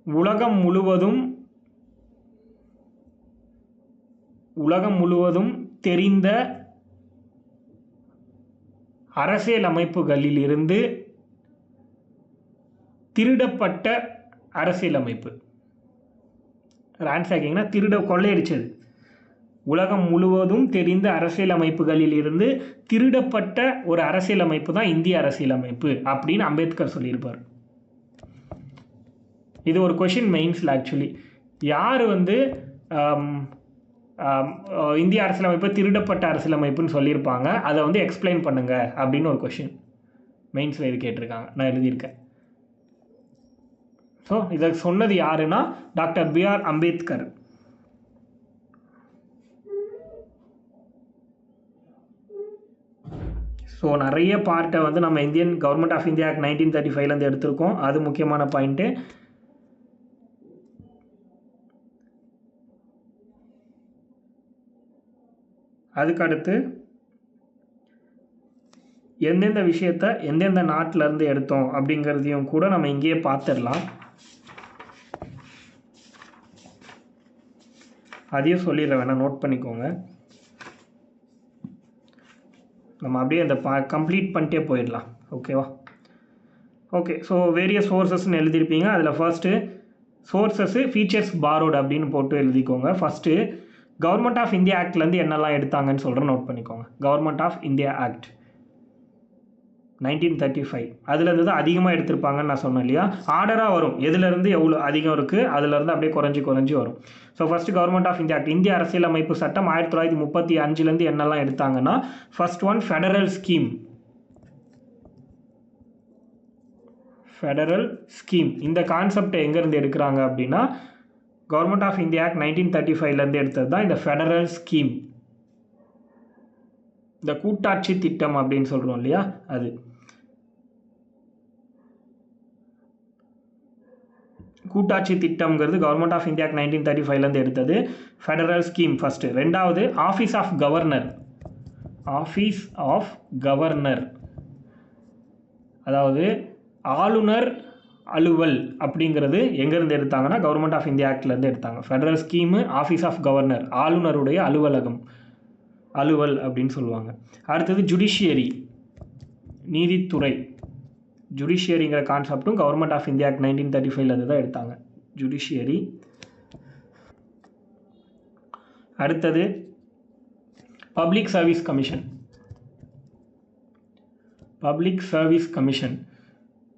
உலகம் முழுவதும் தெரிந்த அரசியல் அமைப்புகளிலிருந்து திருடப்பட்ட அரசியலமைப்பு. ரான்சாக்கிங்னா கொள்ளையடிச்சது. உலகம் முழுவதும் தெரிந்த அரசியலமைப்புகளில் இருந்து திருடப்பட்ட ஒரு அரசியலமைப்பு தான் இந்திய அரசியலமைப்பு அப்படின்னு அம்பேத்கர் சொல்லியிருப்பார். இது ஒரு கொஷின் மெயின்ஸில். ஆக்சுவலி யார் வந்து இந்திய அரசியலமைப்பு திருடப்பட்ட அரசியலமைப்புன்னு சொல்லியிருப்பாங்க, அதை வந்து எக்ஸ்பிளைன் பண்ணுங்க அப்படின்னு ஒரு கொஷின் மெயின்ஸில் இது கேட்டிருக்காங்க. நான் எழுதியிருக்கேன். ஸோ இதை சொன்னது யாருன்னா டாக்டர் பிஆர் அம்பேத்கர். ஸோ நிறைய பார்ட்டை வந்து நம்ம Indian government of India act 1935 எடுத்திருக்கோம். அது முக்கியமான பாயிண்ட்டு. அதுக்கடுத்து எந்தெந்த விஷயத்தை எந்தெந்த நாட்டிலேருந்து எடுத்தோம் அப்படிங்கிறதையும் கூட நம்ம இங்கேயே பார்த்துடலாம். அதையும் சொல்லிடுற வேணால் நோட் பண்ணிக்கோங்க. நம்ம அப்படியே அந்த கம்ப்ளீட் பண்ணிட்டே போயிடலாம். ஓகேவா? ஓகே. ஸோ வேரியஸ் சோர்ஸஸ்ன்னு எழுதியிருப்பீங்க. அதில் ஃபர்ஸ்ட்டு சோர்ஸஸ்ஸு ஃபீச்சர்ஸ் பாரோட் அப்படின்னு போட்டு எழுதிக்கோங்க. ஃபஸ்ட்டு கவர்மெண்ட் ஆஃப் இந்தியா ஆக்ட்லேருந்து என்னெல்லாம் எடுத்தாங்கன்னு சொல்கிறேன், நோட் பண்ணிக்கோங்க. கவர்மெண்ட் ஆஃப் இந்தியா ஆக்ட் 1935 அதுலேருந்து தான் அதிகமாக எடுத்திருப்பாங்கன்னு நான் சொன்னேன் இல்லையா? ஆர்டராக வரும், எதுலேருந்து எவ்வளோ அதிகம் இருக்குது அதுலேருந்து அப்படியே குறைஞ்சி வரும். So first government of India act, இந்திய அரசியலமைப்பு சட்டம் 1935 என்னெல்லாம் எடுத்தாங்கன்னா, ஃபர்ஸ்ட் ஒன் ஃபெடரல் ஸ்கீம். இந்த கான்செப்டை எங்கேருந்து எடுக்கிறாங்க அப்படின்னா, கவர்மெண்ட் ஆஃப் இந்தியா ஆக்ட் 1935 எடுத்தது தான் இந்த ஃபெடரல் ஸ்கீம். இந்த கூட்டாட்சி திட்டம் அப்படின்னு சொல்கிறோம் இல்லையா, அது. கூட்டாட்சி திட்டம்ங்கிறது கவர்மெண்ட் ஆஃப் இந்தியா ஆக்ட் 1935 எடுத்தது. Federal scheme first. ரெண்டாவது ஆஃபீஸ் ஆஃப் கவர்னர், அதாவது ஆளுநர் அலுவல் அப்படிங்கிறது எங்கேருந்து எடுத்தாங்கன்னா கவர்மெண்ட் ஆஃப் இந்தியா ஆக்ட்லேருந்து எடுத்தாங்க. Federal scheme, office of governor, ஆளுநருடைய அலுவல் அப்படின்னு சொல்லுவாங்க. அடுத்தது ஜுடிஷியரி, நீதித்துறை. ஜுடிஷியரிங்கிற கான்செப்டும் கவர்மெண்ட் ஆஃப் இந்தியா ஆக்ட் 1935 தான் எடுத்தாங்க, ஜுடிஷியரி. அடுத்தது பப்ளிக் சர்வீஸ் கமிஷன்,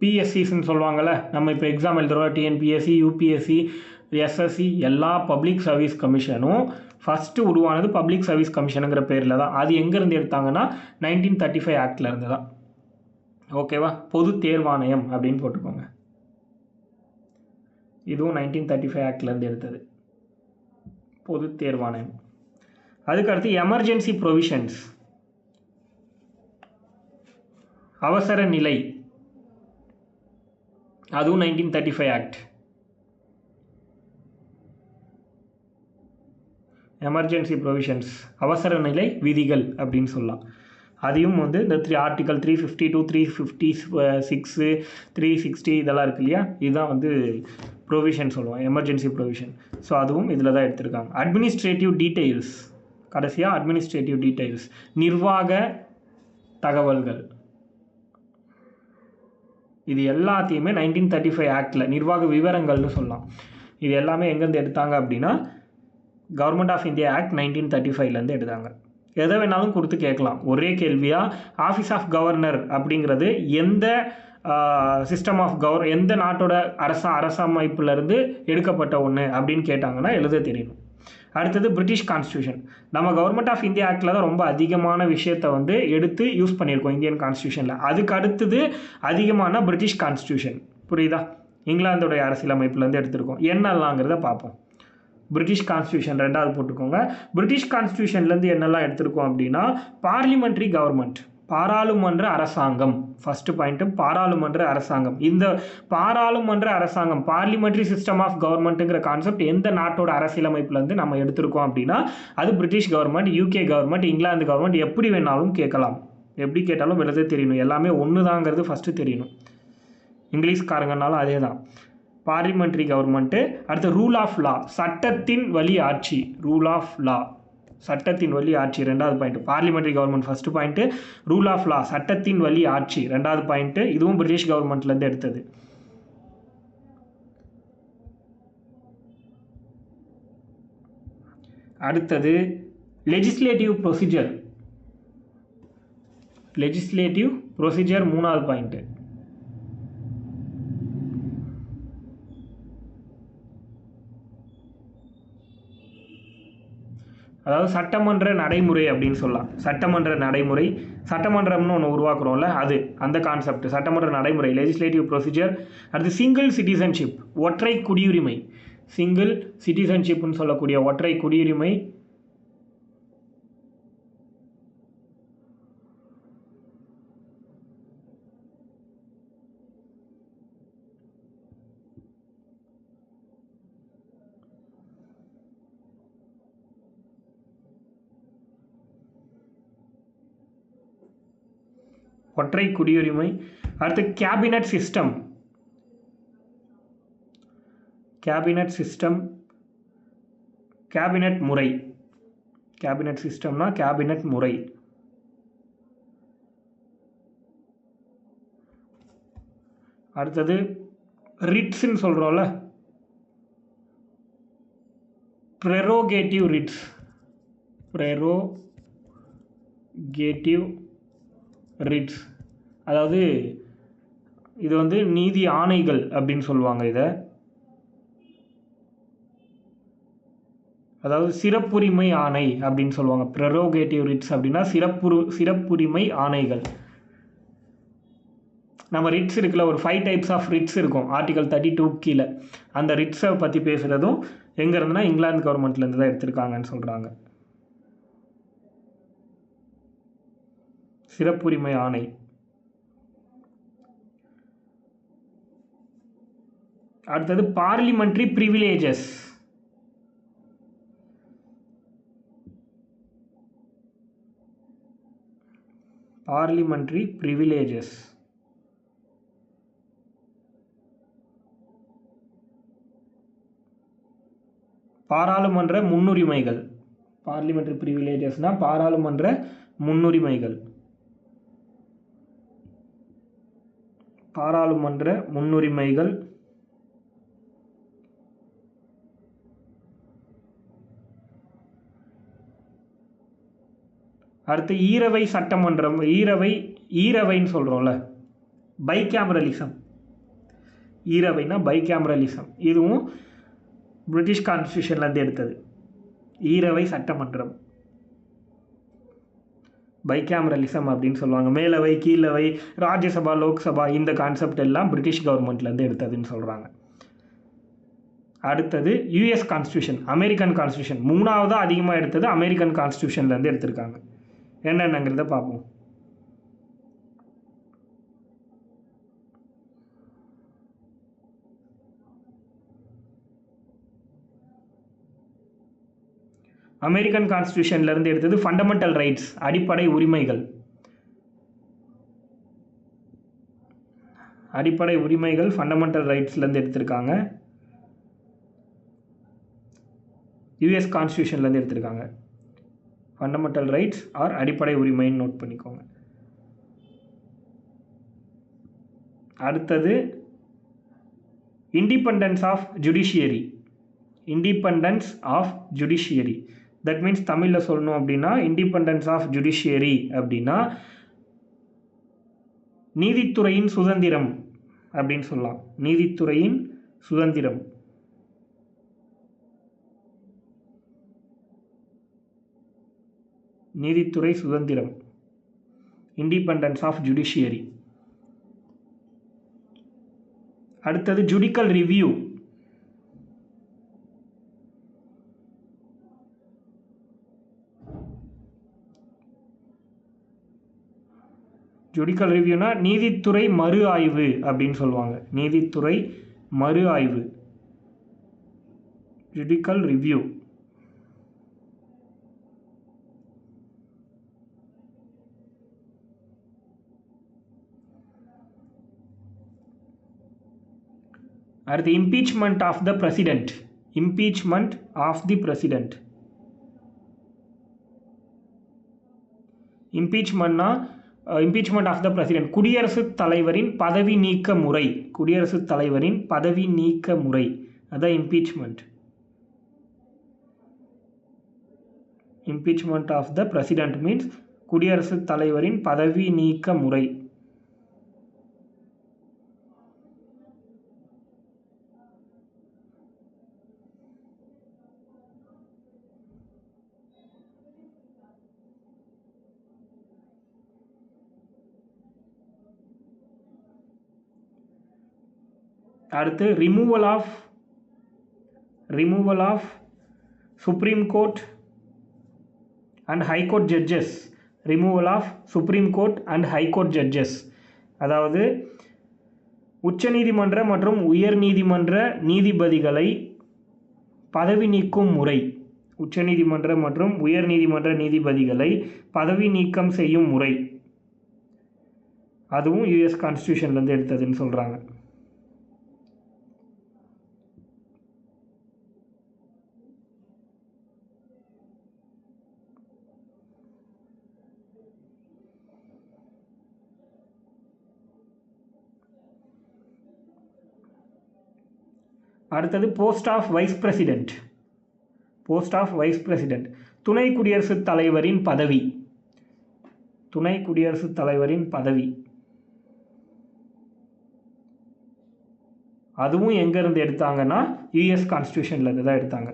பிஎஸ்சிஸ்ன்னு சொல்லுவாங்கள்ல, நம்ம இப்போ எக்ஸாம் எழுதுகிறோம், டிஎன்பிஎஸ்சி, யூபிஎஸ்சி, எஸ்எஸ்சி, எல்லா பப்ளிக் சர்வீஸ் கமிஷனும் ஃபஸ்ட்டு உருவானது பப்ளிக் சர்வீஸ் கமிஷனுங்கிற பேரில் தான். அது எங்கேருந்து எடுத்தாங்கன்னா 1935 ஆக்டில் இருந்து தான். ஓகேவா? பொது தேர்வாணையம் அப்படின்னு போட்டுக்கோங்க. இதுவும் 1935 ஆக்ட்லேருந்து எடுத்தது, பொது தேர்வாணையம். அதுக்கடுத்து எமர்ஜென்சி ப்ரொவிஷன்ஸ், அவசர நிலை, அதுவும் 1935 ஆக்ட். எமர்ஜென்சி ப்ரொவிஷன்ஸ், அவசர நிலை விதிகள் அப்படின்னு சொல்லலாம். அதையும் வந்து இந்த ஆர்டிகல் 352, 356, 360 இதெல்லாம் இருக்கு இல்லையா, இதுதான் வந்து ப்ரொவிஷன் சொல்லுவோம், எமர்ஜென்சி ப்ரொவிஷன். ஸோ அதுவும் இதில் தான் எடுத்திருக்காங்க. அட்மினிஸ்ட்ரேட்டிவ் டீட்டெயில்ஸ், கடைசியாக அட்மினிஸ்ட்ரேட்டிவ் டீட்டெயில்ஸ், நிர்வாக தகவல்கள். இது எல்லாத்தையுமே 1935 ஆக்டில் நிர்வாக விவரங்கள்னு சொல்லலாம். இது எல்லாமே எங்கேருந்து எடுத்தாங்க அப்படின்னா கவர்மெண்ட் ஆஃப் இந்தியா ஆக்ட் 1935 எடுத்தாங்க. எதை வேணாலும் கொடுத்து கேட்கலாம். ஒரே கேள்வியாக ஆஃபீஸ் ஆஃப் கவர்னர் அப்படிங்கிறது எந்த சிஸ்டம் ஆஃப் எந்த நாட்டோட அரசமைப்புலேருந்து எடுக்கப்பட்ட ஒன்று அப்படின்னு கேட்டாங்கன்னா எழுத தெரியணும். அடுத்தது பிரிட்டிஷ் கான்ஸ்டியூஷன். நம்ம கவர்மெண்ட் ஆஃப் இந்தியா ஆக்டில் தான் ரொம்ப அதிகமான விஷயத்தை வந்து எடுத்து யூஸ் பண்ணியிருக்கோம் இந்தியன் கான்ஸ்டியூஷனில். அதுக்கு அடுத்தது அதிகமான பிரிட்டிஷ் கான்ஸ்டியூஷன். புரியுதா? இங்கிலாந்தோடைய அரசியலமைப்புலேருந்து எடுத்திருக்கோம். என்னெல்லாங்கிறத பார்ப்போம். பிரிட்டிஷ் கான்ஸ்டியூஷன் ரெண்டாவது போட்டுக்கோங்க. பிரிட்டிஷ் கான்ஸ்டியூஷன்லேருந்து என்னெல்லாம் எடுத்திருக்கோம் அப்படின்னா, பார்லிமெண்ட்ரி கவர்மெண்ட், பாராளுமன்ற அரசாங்கம். ஃபர்ஸ்ட் பாயிண்ட்டு பாராளுமன்ற அரசாங்கம். இந்த பாராளுமன்ற அரசாங்கம், பார்லிமெண்ட்ரி சிஸ்டம் ஆஃப் கவர்மெண்ட்டுங்கிற கான்செப்ட் எந்த நாட்டோட அரசியலமைப்புலேருந்து நம்ம எடுத்திருக்கோம் அப்படின்னா அது British government, UK government, England government. எப்படி வேணாலும் கேட்கலாம், எப்படி கேட்டாலும் எழுத தெரியணும். எல்லாமே ஒன்று தாங்கிறது ஃபஸ்ட்டு தெரியணும். இங்கிலீஷ்காரங்கனாலும் அதே தான். Parliamentary government. அடுத்து ரூல் ஆஃப் லா, சட்டத்தின் வழி ஆட்சி. ரூல் ஆஃப் லா, சட்டத்தின் வழி ஆட்சி, ரெண்டாவது point. Parliamentary government first point, rule of law, சட்டத்தின் வழி ஆட்சி, ரெண்டாவது பாயிண்ட். இதுவும் பிரிட்டிஷ் கவர்மெண்ட்லேருந்து எடுத்தது. அடுத்தது லெஜிஸ்லேட்டிவ் ப்ரொசீஜர். லெஜிஸ்லேட்டிவ் ப்ரொசீஜர் மூணாவது பாயிண்ட். அதாவது சட்டமன்ற நடைமுறை அப்படின்னு சொல்லலாம். சட்டமன்ற நடைமுறை, சட்டமன்றம்னு ஒன்று உருவாக்குறோம்ல, அது அந்த கான்செப்ட் சட்டமன்ற நடைமுறை, லெஜிஸ்லேட்டிவ் ப்ரொசீஜர். அடுத்து சிங்கிள் சிட்டிசன்ஷிப், ஒற்றை குடியுரிமை. சிங்கிள் சிட்டிசன்ஷிப்னு சொல்லக்கூடிய ஒற்றை குடியுரிமை. ஒற்றை குடியுரிமை. அடுத்து cabinet system. Cabinet system, cabinet முறை. கேபினட் சிஸ்டம்னா கேபினட் முறை. அடுத்தது ரிட்ஸ்ன்னு சொல்கிறோம்ல, ப்ரெரோகேட்டிவ் ரிட்ஸ். ப்ரெரோகேட்டிவ் ரிட்ஸ், அதாவது இது வந்து நீதி ஆணைகள் அப்படின்னு சொல்லுவாங்க இதை. அதாவது சிறப்புரிமை ஆணை அப்படின்னு சொல்லுவாங்க. ப்ரெரோகேட்டிவ் ரிட்ஸ் அப்படின்னா சிறப்புரிமை ஆணைகள். நம்ம ரிட்ஸ் இருக்குல்ல, ஒரு 5 டைப்ஸ் ஆஃப் ரிட்ஸ் இருக்கும் ஆர்டிகல் 32 கீழே. அந்த ரிட்ஸை பற்றி பேசுகிறதும் எங்கே இருந்துன்னா இங்கிலாந்து கவர்மெண்ட்லேருந்து தான் எடுத்திருக்காங்கன்னு சொல்கிறாங்க. சிறப்புரிமை ஆணை. அடுத்தது பார்லிமெண்ட்ரி ப்ரிவிலேஜஸ். பார்லிமெண்ட்ரி ப்ரிவிலேஜஸ், பாராளுமன்ற முன்னுரிமைகள். பார்லிமெண்ட்ரி ப்ரிவிலேஜஸ்னா பாராளுமன்ற முன்னுரிமைகள். பாராளுமன்ற முன்னுரிமைகள். அடுத்து ஈரவை சட்டமன்றம். ஈரவைன்னு சொல்கிறோம்ல, பைகேமரலிசம். ஈரவைனா பைகேமரலிசம். இதுவும் பிரிட்டிஷ் கான்ஸ்டியூஷன்லேருந்து எடுத்தது. ஈரவை சட்டமன்றம், பைகேமரலிசம் அப்படின்னு சொல்லுவாங்க. மேலவை, கீழவை, ராஜ்யசபா, லோக்சபா, இந்த கான்செப்ட் எல்லாம் பிரிட்டிஷ் கவர்மெண்ட்லேருந்து எடுத்ததுன்னு சொல்கிறாங்க. அடுத்தது யூஎஸ் கான்ஸ்டியூஷன், அமெரிக்கன் கான்ஸ்டியூஷன். மூணாவதாக அதிகமாக எடுத்தது அமெரிக்கன் கான்ஸ்டியூஷன்லேருந்து எடுத்திருக்காங்க. என்னென்னங்கிறத பார்ப்போம். அமெரிக்கன் கான்ஸ்டியூஷன்லேருந்து எடுத்தது ஃபண்டமெண்டல் ரைட்ஸ், அடிப்படை உரிமைகள். அடிப்படை உரிமைகள் ஃபண்டமெண்டல் ரைட்ஸ்லேருந்து எடுத்திருக்காங்க. யூஎஸ் கான்ஸ்டியூஷன்லேருந்து எடுத்திருக்காங்க. ஃபண்டமெண்டல் ரைட்ஸ் ஆர் அடிப்படை உரிமைன்னு நோட் பண்ணிக்கோங்க. அடுத்தது independence of judiciary. Independence of judiciary, that means தமிழில் சொல்லணும் அப்படின்னா இண்டிபெண்டன்ஸ் ஆஃப் ஜுடிஷியரி அப்படின்னா நீதித்துறையின் சுதந்திரம் அப்படின்னு சொல்லலாம். நீதித்துறையின் சுதந்திரம். நீதித்துறை சுதந்திரம், இண்டிபெண்டன்ஸ் ஆஃப் ஜுடிஷியரி. அடுத்தது ஜுடிக்கல் ரிவ்யூ. ஜுடிக்கல் ரிவ்யூனா நீதித்துறை மறு ஆய்வு அப்படின்னு சொல்லுவாங்க. நீதித்துறை மறு ஆய்வு, ஜுடிக்கல் ரிவ்யூ. அடுத்து impeachment of the president. Impeachment of the president. இம்பீச்மெண்ட்னா இம்பீச்மெண்ட் ஆஃப் த பிரசிடென்ட், குடியரசுத் தலைவரின் பதவி நீக்க முறை. குடியரசுத் தலைவரின் பதவி நீக்க முறை, அதான் impeachment. Impeachment of the president means குடியரசுத் தலைவரின் பதவி நீக்க முறை. அடுத்து removal of supreme court and high court judges. Removal of supreme court and high court judges, அதாவது உச்சநீதிமன்ற மற்றும் உயர்நீதிமன்ற நீதிபதிகளை பதவி நீக்கும் முறை. உச்சநீதிமன்ற மற்றும் உயர்நீதிமன்ற நீதிபதிகளை பதவி நீக்கம் செய்யும் முறை, அதுவும் யூஎஸ் கான்ஸ்டியூஷன்லேருந்து எடுத்ததுன்னு சொல்கிறாங்க. அடுத்தது post of vice president. Post of vice president, துணை குடியரசுத் தலைவரின் பதவி. துணை குடியரசுத் தலைவரின் பதவி, அதுவும் எங்கேருந்து எடுத்தாங்கன்னா யூஎஸ் கான்ஸ்டியூஷன்லேருந்து தான் எடுத்தாங்க.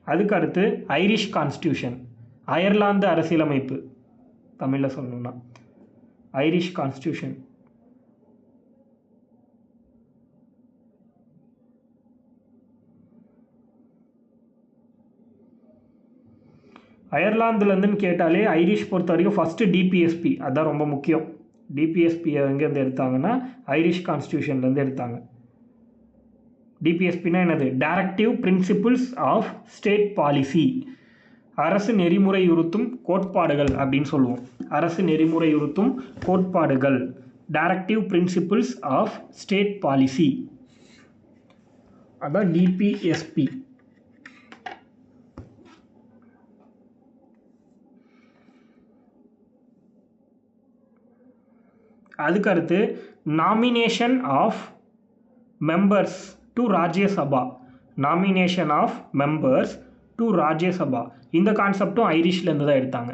அதுக்கு அடுத்து ஐரிஷ் கான்ஸ்டியூஷன், அயர்லாந்து அரசியலமைப்பு. தமிழில் சொல்லணும்னா ஐரிஷ் கான்ஸ்டியூஷன். அயர்லாந்துலேருந்துன்னு கேட்டாலே ஐரிஷ் பொறுத்த வரைக்கும் ஃபஸ்ட்டு டிபிஎஸ்பி, அதுதான் ரொம்ப முக்கியம். டிபிஎஸ்பியை எங்கேருந்து எடுத்தாங்கன்னா ஐரிஷ் கான்ஸ்டியூஷன்லேருந்து எடுத்தாங்க. டிபிஎஸ்பினா என்னது? Directive principles of state policy, அரசு நெறிமுறையுறுத்தும் கோட்பாடுகள் அப்படின்னு சொல்லுவோம். அரசு நெறிமுறையுறுத்தும் கோட்பாடுகள், directive principles of state policy, அதான் டிபிஎஸ்பி. அதுக்கடுத்து nomination of members to Rajya Sabha. Nomination of members to Rajya Sabha, இந்த கான்செப்டும் ஐரிஷ்லேருந்து தான் எடுத்தாங்க.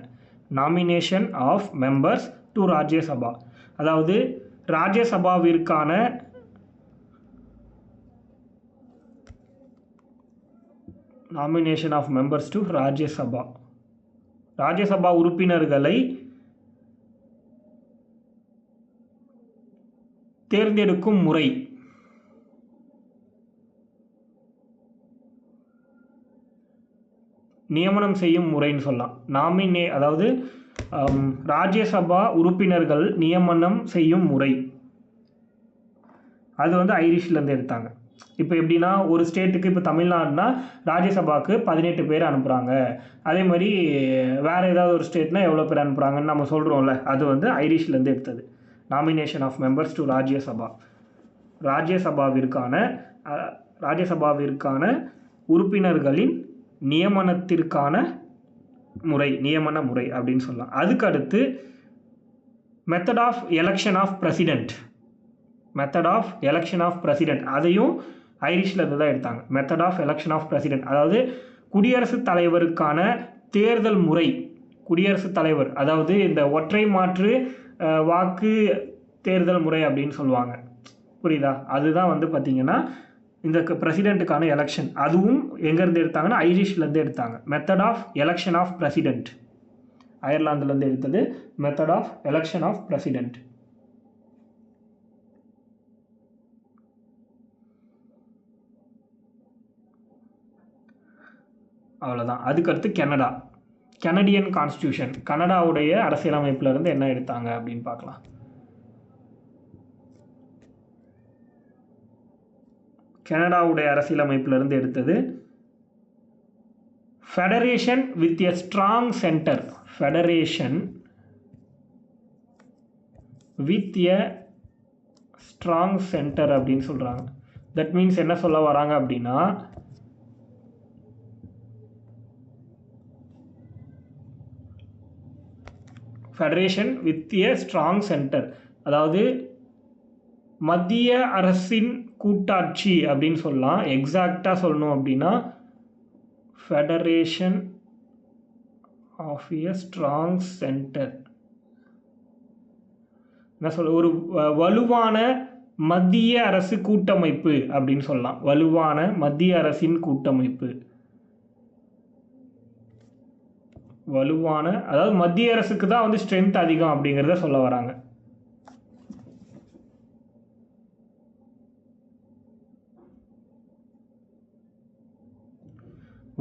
Nomination of members to Rajya Sabha, அதாவது ராஜ்யசபாவிற்கான nomination of members to Rajya Sabha, Rajya Sabha உறுப்பினர்களை தேர்ந்தெடுக்கும் முறை. நியமனம் செய்யும் முறைன்னு சொல்லலாம். அதாவது ராஜ்யசபா உறுப்பினர்கள் நியமனம் செய்யும் முறை, அது வந்து ஐரிஷ்லேருந்து எடுத்தாங்க. இப்போ எப்படின்னா, ஒரு ஸ்டேட்டுக்கு இப்போ தமிழ்நாடுனா ராஜ்யசபாவுக்கு 18 பேர் அனுப்புகிறாங்க. அதே மாதிரி வேறு ஏதாவது ஒரு ஸ்டேட்னா எவ்வளோ பேர் அனுப்புகிறாங்கன்னு நம்ம சொல்கிறோம்ல, அது வந்து ஐரிஷ்லேருந்து எடுத்தது. Nomination of members to Rajya Sabha, ராஜ்யசபாவிற்கான உறுப்பினர்களின் நியமனத்திற்கான முறை, நியமன முறை அப்படின்னு சொல்லலாம். அதுக்கு அடுத்து method of election of president. Method of election of president, அதையும் ஐரிஷ்ல இருந்து தான் எடுத்தாங்க. Method of election of president, அதாவது குடியரசுத் தலைவருக்கான தேர்தல் முறை. குடியரசுத் தலைவர், அதாவது இந்த ஒற்றை மாற்று வாக்கு தேர்தல் முறை அப்படின்னு சொல்லுவாங்க, புரியுதா? அதுதான் வந்து பார்த்திங்கன்னா இந்த பிரசிடென்ட்டுக்கான எலெக்ஷன். அதுவும் எங்கேருந்து எடுத்தாங்கன்னா ஐரிஷ்லேருந்து எடுத்தாங்க. Method of election of president, அயர்லாந்துலேருந்து எடுத்தது. Method of election of president. அவ்வளோதான். அதுக்கடுத்து கனடா, கனடியன் கான்ஸ்டியூஷன். கனடாவுடைய அரசியலமைப்பிலிருந்து என்ன எடுத்தாங்க அப்படின்னு பார்க்கலாம். கனடாவுடைய அரசியலமைப்பிலிருந்து எடுத்தது federation with a strong centre. Federation with a strong centre அப்படின்னு சொல்கிறாங்க. தட் மீன்ஸ் என்ன சொல்ல வராங்க அப்படின்னா, federation with a strong centre, அதாவது மத்திய அரசின் கூட்டாட்சி அப்படின்னு சொல்லலாம். எக்ஸாக்டாக சொல்லணும் அப்படின்னா federation of a strong centre. என்ன சொல்ல, ஒரு வலுவான மத்திய அரசு கூட்டமைப்பு அப்படின்னு சொல்லலாம். வலுவான மத்திய அரசின் கூட்டமைப்பு. வலுவான, அதாவது மத்திய அரசுக்கு தான் வந்து ஸ்ட்ரென்த் அதிகம் அப்படிங்கிறத சொல்ல வராங்க.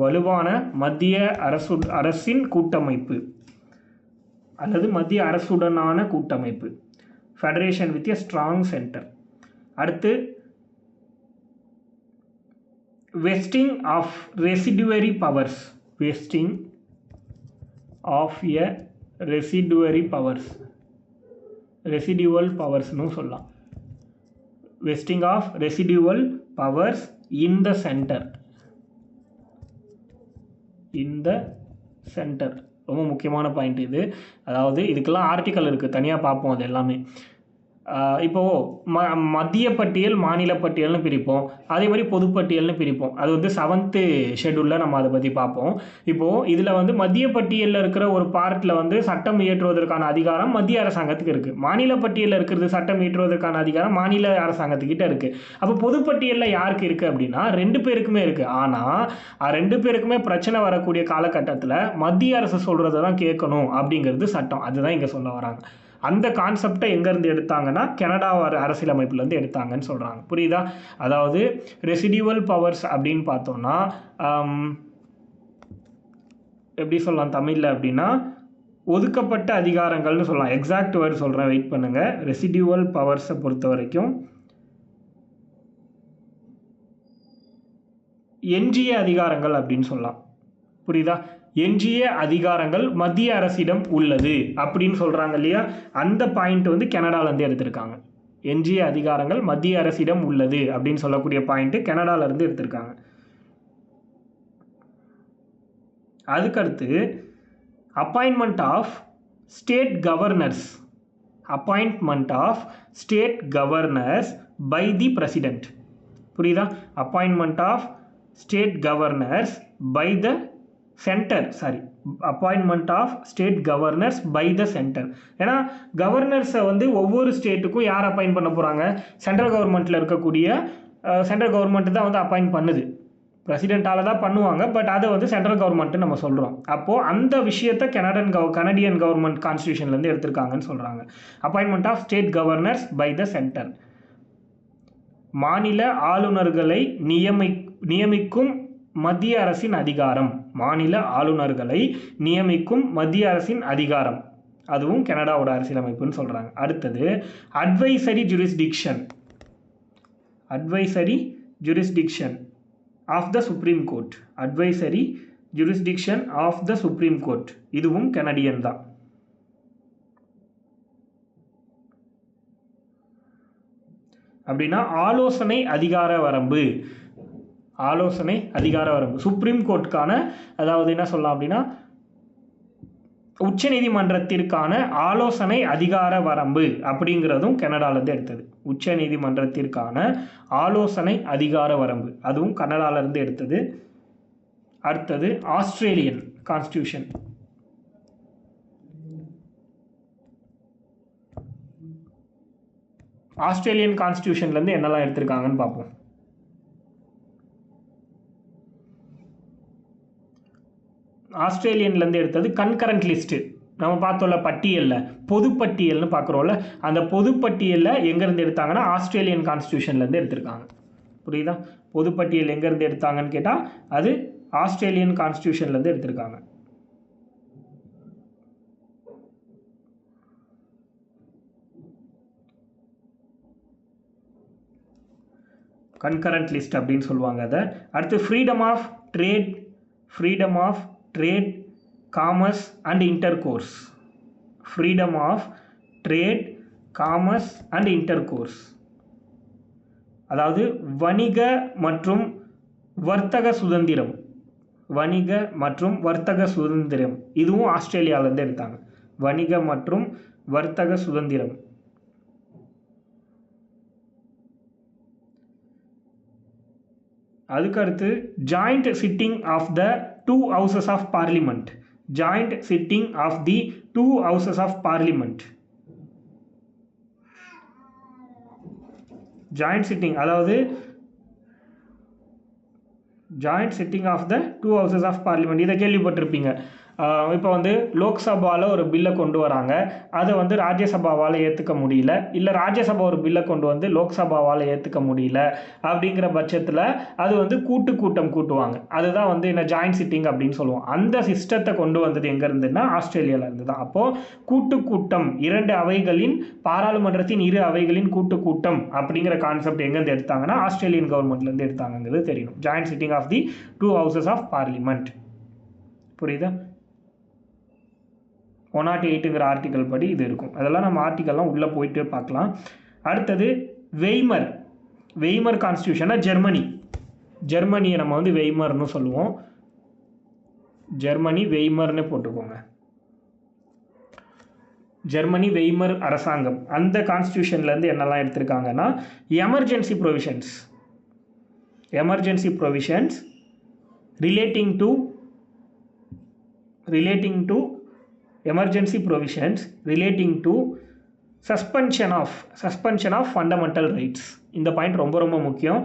வலுவான மத்திய அரசின் கூட்டமைப்பு அல்லது மத்திய அரசுடனான கூட்டமைப்பு. Federation with a strong centre. அடுத்து vesting of residuary powers. Vesting of a residuary powers. Residual பவர்ஸ்னு சொல்லலாம். Vesting of residual powers in the centre. In the centre ரொம்ப முக்கியமான பாயிண்ட் இது. அதாவது இதுக்கெல்லாம் ஆர்டிக்கல் இருக்குது, தனியாக பார்ப்போம் அது எல்லாமே. இப்போது மத்திய பட்டியல் மாநில பட்டியல்னு பிரிப்போம், அதே மாதிரி பொதுப்பட்டியல்னு பிரிப்போம். அது வந்து 7th ஷெட்யூலில் நம்ம அதை பற்றி பார்ப்போம். இப்போது இதில் வந்து மத்திய பட்டியலில் இருக்கிற ஒரு பார்ட்டில் வந்து சட்டம் இயற்றுவதற்கான அதிகாரம் மத்திய அரசாங்கத்துக்கு இருக்குது. மாநில பட்டியலில் இருக்கிறது சட்டம் இயற்றுவதற்கான அதிகாரம் மாநில அரசாங்கத்துக்கிட்ட இருக்குது. அப்போ பொதுப்பட்டியலில் யாருக்கு இருக்குது அப்படின்னா 2 பேருக்குமே இருக்குது. ஆனால் 2 பேருக்குமே பிரச்சனை வரக்கூடிய காலகட்டத்தில் மத்திய அரசு சொல்கிறத தான் கேட்கணும் அப்படிங்கிறது சட்டம். அதுதான் இங்கே சொல்ல வராங்க. அந்த கான்செப்டை எங்கேருந்து எடுத்தாங்கன்னா கனடா அரசியலமைப்புலேருந்து எடுத்தாங்கன்னு சொல்கிறாங்க. புரியுதா? அதாவது ரெசிடியூவல் பவர்ஸ் அப்படின்னு பார்த்தோன்னா எப்படி சொல்லலாம் தமிழில் அப்படின்னா ஒதுக்கப்பட்ட அதிகாரங்கள்னு சொல்லலாம். எக்ஸாக்ட் வேர்டு சொல்கிறேன், வெயிட் பண்ணுங்கள். ரெசிடியூவல் பவர்ஸை பொறுத்த வரைக்கும் எஞ்சிய அதிகாரங்கள் அப்படின்னு சொல்லலாம். புரியுதா? எஞ்சிய அதிகாரங்கள் மத்திய அரசிடம் உள்ளது அப்படின்னு சொல்கிறாங்க இல்லையா? அந்த பாயிண்ட் வந்து கனடாலேருந்து எடுத்திருக்காங்க. எஞ்சிய அதிகாரங்கள் மத்திய அரசிடம் உள்ளது அப்படின்னு சொல்லக்கூடிய பாயிண்ட்டு கனடாலேருந்து எடுத்திருக்காங்க. அதுக்கடுத்து appointment of state governors. Appointment of state governors by the president. புரியுதா? Appointment of state governors by the centre. Sorry, appointment of state governors by the centre. ஏன்னா கவர்னர்ஸை வந்து ஒவ்வொரு ஸ்டேட்டுக்கும் யார் அப்பாயிண்ட் பண்ண போகிறாங்க? சென்ட்ரல் கவர்மெண்ட்டில் இருக்கக்கூடிய சென்ட்ரல் கவர்மெண்ட் தான் வந்து அப்பாயிண்ட் பண்ணுது. பிரசிடென்ட்டால் தான் பண்ணுவாங்க, பட் அதை வந்து சென்ட்ரல் கவர்மெண்ட்டு நம்ம சொல்கிறோம். அப்போது அந்த விஷயத்தை கனடியன் கவர்மெண்ட் கான்ஸ்டியூஷன்லேருந்து எடுத்திருக்காங்கன்னு சொல்கிறாங்க. Appointment of state governors by the centre. மாநில ஆளுநர்களை நியமிக்கும் மத்திய அரசின் அதிகாரம். மாநில ஆளுநர்களை நியமிக்கும் மத்திய அரசின் அதிகாரம். அதுவும் கனடாவோட அரசியலமைப்புன்னு சொல்கிறாங்க. அடுத்தது advisory jurisdiction. Advisory jurisdiction of the supreme court. Advisory jurisdiction of the supreme court. இதுவும் கனடியன் தான். அப்படின்னா ஆலோசனை அதிகார வரம்பு. ஆலோசனை அதிகார வரம்பு சுப்ரீம் கோர்ட்டுக்கான, அதாவது என்ன சொல்லலாம் அப்படின்னா உச்சநீதிமன்றத்திற்கான ஆலோசனை அதிகார வரம்பு அப்படிங்கிறதும் கனடாலேருந்து எடுத்தது. உச்சநீதிமன்றத்திற்கான ஆலோசனை அதிகார வரம்பு அதுவும் கனடாலேருந்து எடுத்தது. அடுத்தது ஆஸ்திரேலியன் கான்ஸ்டியூஷன். ஆஸ்திரேலியன் கான்ஸ்டியூஷன்லேருந்து என்னெல்லாம் எடுத்திருக்காங்கன்னு பார்ப்போம். ஆஸ்திரேலியன்லேருந்து எடுத்தது கன்கரண்ட் லிஸ்ட்டு. நம்ம பார்த்தோம்ல பட்டியலில், பொதுப்பட்டியல்னு பார்க்குறோம்ல, அந்த பொதுப்பட்டியலில் எங்கேருந்து எடுத்தாங்கன்னா ஆஸ்திரேலியன் கான்ஸ்டியூஷன்லேருந்து எடுத்திருக்காங்க. புரியுதா? பொதுப்பட்டியல் எங்கேருந்து எடுத்தாங்கன்னு கேட்டால் அது ஆஸ்திரேலியன் கான்ஸ்டியூஷன்லேருந்து எடுத்திருக்காங்க. கன்கரண்ட் லிஸ்ட் அப்படின்னு சொல்லுவாங்க அதை. அடுத்து freedom of trade freedom of trade, commerce and intercourse. Freedom of trade, commerce and intercourse. அதாவது வணிக மற்றும் வர்த்தக சுதந்திரம். வணிக மற்றும் வர்த்தக சுதந்திரம் இதுவும் ஆஸ்திரேலியாவிலேருந்து எடுத்தாங்க. வணிக மற்றும் வர்த்தக சுதந்திரம். அதுக்கடுத்து joint sitting of the 2 houses of parliament. Joint sitting of the 2 houses of parliament. Joint sitting அதாவது joint sitting of the 2 houses of parliament இதை கேள்விப்பட்டிருப்பீங்க. இப்போ வந்து லோக்சபாவில் ஒரு பில்லை கொண்டு வராங்க, அதை வந்து ராஜ்யசபாவால் ஏற்றுக்க முடியல, இல்லை ராஜ்யசபா ஒரு பில்லை கொண்டு வந்து லோக்சபாவால் ஏற்றுக்க முடியல அப்படிங்கிற பட்சத்தில் அது வந்து கூட்டம் கூட்டுவாங்க. அதுதான் வந்து என்ன ஜாயிண்ட் சிட்டிங் அப்படின்னு சொல்லுவோம். அந்த சிஸ்டத்தை கொண்டு வந்தது எங்கே இருந்துன்னா ஆஸ்திரேலியாவிலேருந்து தான். அப்போது கூட்டம் 2 அவைகளின் பாராளுமன்றத்தின் 2 அவைகளின் கூட்டம் அப்படிங்கிற கான்செப்ட் எங்கேருந்து எடுத்தாங்கன்னா ஆஸ்திரேலியன் கவர்மெண்ட்லேருந்து எடுத்தாங்கிறது தெரியணும். Joint sitting of the 2 houses of parliament. புரியுதா? 108ங்கிற ஆர்டிக்கல் படி இது இருக்கும். அதெல்லாம் நம்ம ஆர்டிக்கல்லாம் உள்ளே போயிட்டு பார்க்கலாம். அடுத்தது வெய்மர் கான்ஸ்டியூஷனாக ஜெர்மனியை நம்ம வந்து வெய்மர்னு சொல்லுவோம். ஜெர்மனி வெய்மர்னு போட்டுக்கோங்க. ஜெர்மனி வெய்மர் அரசாங்கம். அந்த கான்ஸ்டியூஷன்லேருந்து என்னெல்லாம் எடுத்திருக்காங்கன்னா emergency provisions relating to emergency provisions relating to suspension of fundamental rights. இந்த பாயிண்ட் ரொம்ப முக்கியம்.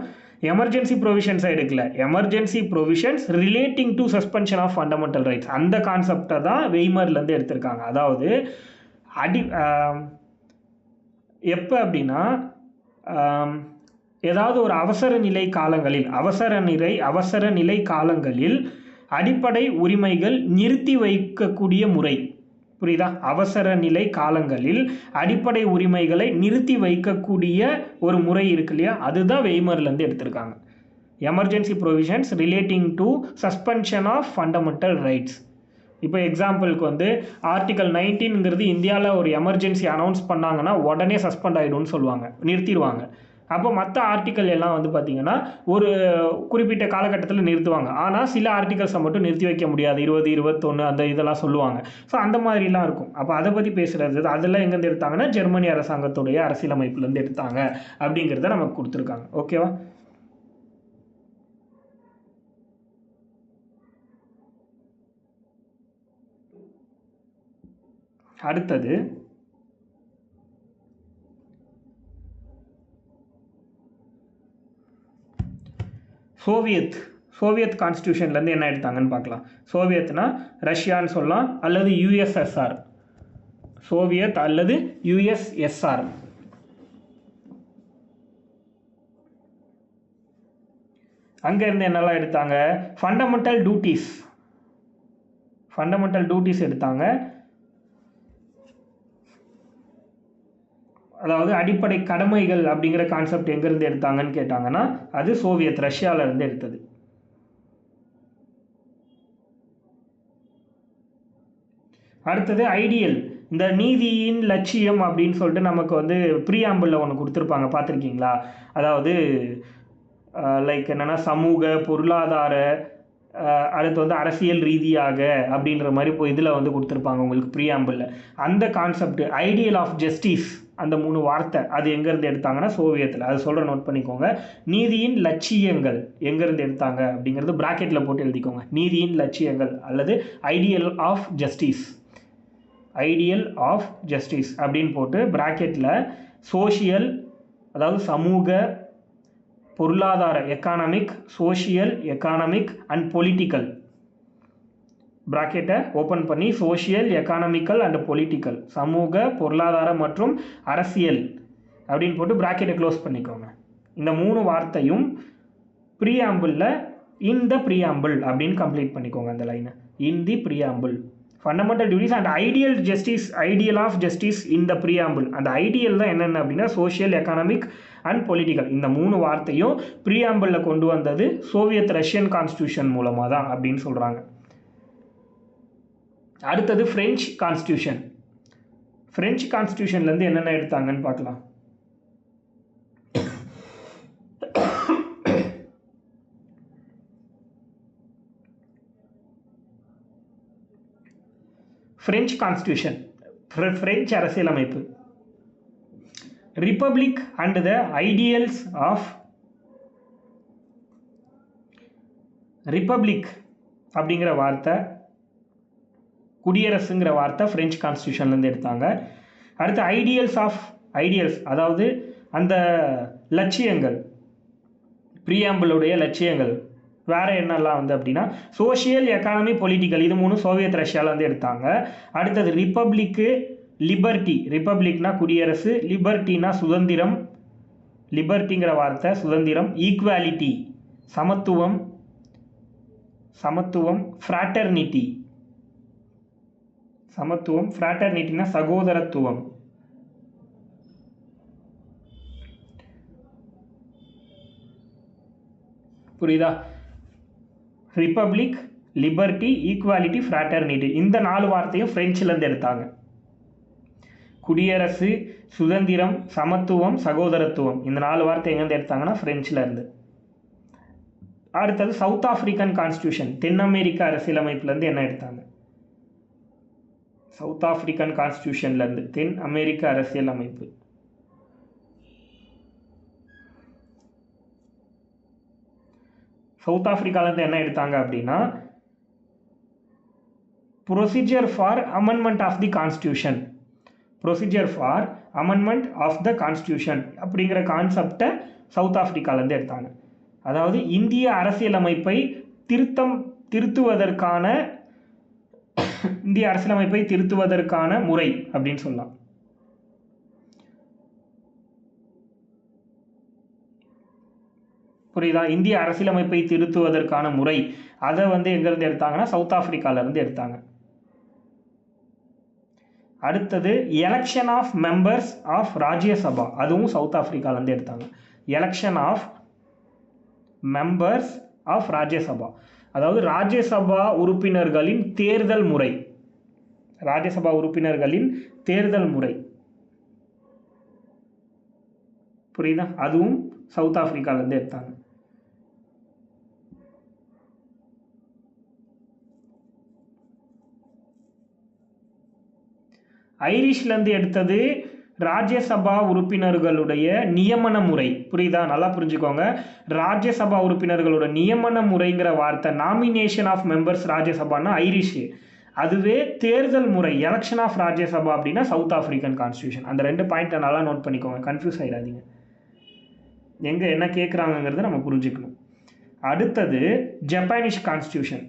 எமர்ஜென்சி ப்ரொவிஷன்ஸை எடுக்கல, emergency provisions relating to suspension of fundamental rights அந்த கான்செப்டை தான் வெய்மர்லேருந்து எடுத்திருக்காங்க. அதாவது எப்போ அப்படின்னா ஏதாவது ஒரு அவசர நிலை காலங்களில் அடிப்படை உரிமைகள் நிறுத்தி வைக்கக்கூடிய முறை. புரியுதா? அவசர நிலை காலங்களில் அடிப்படை உரிமைகளை நிறுத்தி வைக்கக்கூடிய ஒரு முறை இருக்கு இல்லையா, அதுதான் வெய்மர்லேருந்து எடுத்திருக்காங்க. Emergency provisions relating to suspension of fundamental rights. இப்போ எக்ஸாம்பிளுக்கு வந்து ஆர்டிகல் 19ங்கிறது இந்தியாவில் ஒரு எமர்ஜென்சி அனௌன்ஸ் பண்ணாங்கன்னா உடனே சஸ்பெண்ட் ஆகிடும்னு சொல்லுவாங்க, நிறுத்திடுவாங்க. அப்போ மற்ற ஆர்டிக்கல் எல்லாம் வந்து பார்த்திங்கன்னா ஒரு குறிப்பிட்ட காலகட்டத்தில் நிறுத்துவாங்க. ஆனால் சில ஆர்டிகல்ஸை மட்டும் நிறுத்தி வைக்க முடியாது, 20, 21 அந்த இதெல்லாம் சொல்லுவாங்க. ஸோ அந்த மாதிரிலாம் இருக்கும். அப்போ அதை பற்றி பேசுகிறது அதெல்லாம் எங்கேருந்து எடுத்தாங்கன்னா ஜெர்மனி அரசாங்கத்துடைய அரசியலமைப்புலேருந்து எடுத்தாங்க அப்படிங்கிறத நமக்கு கொடுத்துருக்காங்க. ஓகேவா? அடுத்தது சோவியத் கான்ஸ்டியூஷன்லேருந்து என்ன எடுத்தாங்கன்னு பார்க்கலாம். சோவியத்னா ரஷ்யான்னு சொல்லலாம் அல்லது யுஎஸ்எஸ்ஆர். சோவியத் அல்லது யுஎஸ்எஸ்ஆர். அங்கேருந்து என்னெல்லாம் எடுத்தாங்க? ஃபண்டமெண்டல் டியூட்டிஸ் எடுத்தாங்க. அதாவது அடிப்படை கடமைகள் அப்படிங்கிற கான்செப்ட் எங்கேருந்து எடுத்தாங்கன்னு கேட்டாங்கன்னா அது சோவியத் ரஷ்யாவிலேருந்து எடுத்தது. அடுத்தது ஐடியல். இந்த நீதியின் லட்சியம் அப்படின்னு சொல்லிட்டு நமக்கு வந்து ப்ரீஆம்பிளில் ஒன்று கொடுத்துருப்பாங்க, பார்த்துருக்கீங்களா? அதாவது லைக் என்னென்னா சமூக பொருளாதார அடுத்து வந்து அரசியல் ரீதியாக அப்படின்ற மாதிரி இப்போ இதில் வந்து கொடுத்துருப்பாங்க உங்களுக்கு ப்ரீஆம்பிளில். அந்த கான்செப்ட் ஐடியல் ஆஃப் ஜஸ்டிஸ் அந்த 3 வார்த்தை அது எங்கேருந்து எடுத்தாங்கன்னா சோவியத்தில். அது சொல்கிற நோட் பண்ணிக்கோங்க. நீதியின் லட்சியங்கள் எங்கேருந்து எடுத்தாங்க அப்படிங்கிறது ப்ராக்கெட்டில் போட்டு எழுதிக்கோங்க. நீதியின் லட்சியங்கள் அல்லது ஐடியல் ஆஃப் ஜஸ்டிஸ் அப்படின்னு போட்டு ப்ராக்கெட்டில் சோஷியல் அதாவது சமூக பொருளாதார சோஷியல் எக்கானமிக் அண்ட் பொலிட்டிக்கல் பிராக்கெட்டை ஓப்பன் பண்ணி சோஷியல் எக்கானமிக்கல் அண்ட் பொலிட்டிக்கல் சமூக பொருளாதார மற்றும் அரசியல் அப்படின்னு போட்டு பிராக்கெட்டை க்ளோஸ் பண்ணிக்கோங்க. இந்த 3 வார்த்தையும் ப்ரீஆம்பிளில் இன் த ப்ரீஆம்பிள் அப்படின்னு கம்ப்ளீட் பண்ணிக்கோங்க. அந்த லைனை in the preamble fundamental duties and ideal of justice in the preamble. அந்த ஐடியல் தான் என்னென்ன அப்படின்னா சோஷியல் எக்கானமிக் அண்ட் பொலிட்டிக்கல். இந்த 3 வார்த்தையும் ப்ரீஆம்பிளில் கொண்டு வந்தது சோவியத் ரஷ்யன் கான்ஸ்டியூஷன் மூலமாக தான் அப்படின்னு சொல்கிறாங்க. அடுத்தது ஃப்ரெஞ்ச் கான்ஸ்டியூஷன். ஃப்ரெஞ்ச் கான்ஸ்டியூஷன்லேருந்து என்னென்ன எடுத்தாங்கன்னு பார்க்கலாம். ஃப்ரெஞ்ச் கான்ஸ்டியூஷன், ஃப்ரெஞ்ச் அரசியலமைப்பு. Republic and the ideals of republic அப்படிங்கிற வார்த்தை, குடியரசுங்கிற வார்த்தை ஃப்ரெஞ்ச் கான்ஸ்டியூஷன்லேருந்து எடுத்தாங்க. அடுத்து ஐடியல்ஸ் அதாவது அந்த லட்சியங்கள், ப்ரீஆம்பிளுடைய லட்சியங்கள். வேறு என்னெல்லாம் வந்து அப்படின்னா சோஷியல், எக்கானமி, பொலிட்டிக்கல், இது 3 சோவியத் ரஷ்யாவிலேருந்து எடுத்தாங்க. அடுத்தது ரிப்பப்ளிக்கு, லிபர்ட்டி, ரிப்பப்ளிக்னா குடியரசு, லிபர்ட்டினா சுதந்திரம், லிபர்ட்டிங்கிற வார்த்தை சுதந்திரம், ஈக்குவாலிட்டி சமத்துவம், ஃப்ராட்டர்னிட்டி, ஃப்ராட்டர்னிட்டினா சகோதரத்துவம். புரியுதா? ரிப்பப்ளிக், லிபர்ட்டி, ஈக்குவாலிட்டி, ஃப்ராட்டர்னிட்டி, இந்த 4 வார்த்தையும் ஃப்ரெஞ்சிலேருந்து எடுத்தாங்க. குடியரசு, சுதந்திரம், சமத்துவம், சகோதரத்துவம், இந்த 4 வார்த்தை எங்கேருந்து எடுத்தாங்கன்னா ஃப்ரெஞ்சிலேருந்து. அடுத்தது சவுத் ஆஃப்ரிக்கன் கான்ஸ்டியூஷன், தென் அமெரிக்க அரசியலமைப்புலேருந்து என்ன எடுத்தாங்க? சவுத் ஆஃப்ரிக்கன் கான்ஸ்டியூஷன்லேருந்து தென் அமெரிக்க அரசியலமைப்பு. சவுத் ஆஃப்ரிக்காலேருந்து என்ன எடுத்தாங்க அப்படின்னா procedure for amendment of the constitution, அப்படிங்கிற கான்செப்டை சவுத் ஆஃப்ரிக்காலேருந்து எடுத்தாங்க. அதாவது இந்திய அரசியலமைப்பை திருத்துவதற்கான முறை அப்படின்னு சொல்லலாம். புரியுதா? இந்திய அரசியலமைப்பை திருத்துவதற்கான முறை, அதை வந்து எங்கேருந்து எடுத்தாங்கன்னா சவுத் ஆஃப்ரிக்காவிலேருந்து எடுத்தாங்க. அடுத்தது election of members of Rajya Sabha, அதுவும் சவுத் ஆஃப்ரிக்காவிலேருந்து எடுத்தாங்க. Election of members of Rajya Sabha, அதாவது ராஜ்யசபா உறுப்பினர்களின் தேர்தல் முறை. புரியுதா? அதுவும் சவுத் ஆஃப்ரிக்காவிலேருந்து எடுத்தாங்க. ஐரிஷ்லேருந்து எடுத்தது ராஜ்யசபா உறுப்பினர்களுடைய நியமன முறை. புரியுதா? நல்லா புரிஞ்சுக்கோங்க. ராஜ்யசபா உறுப்பினர்களோட நியமன முறைங்கிற வார்த்தை, நாமினேஷன் ஆஃப் மெம்பர்ஸ் ராஜ்யசபான்னா ஐரிஷ். அதுவே தேர்தல் முறை, எலெக்ஷன் ஆஃப் ராஜ்யசபா அப்படின்னா சவுத் ஆஃப்ரிக்கன் கான்ஸ்டியூஷன். அந்த 2 பாயிண்ட்டை நல்லா நோட் பண்ணிக்கோங்க, கன்ஃபியூஸ் ஆகிடாதீங்க. எங்கே என்ன கேட்குறாங்கிறத நம்ம புரிஞ்சுக்கணும். அடுத்தது ஜப்பானிஷ் கான்ஸ்டியூஷன்.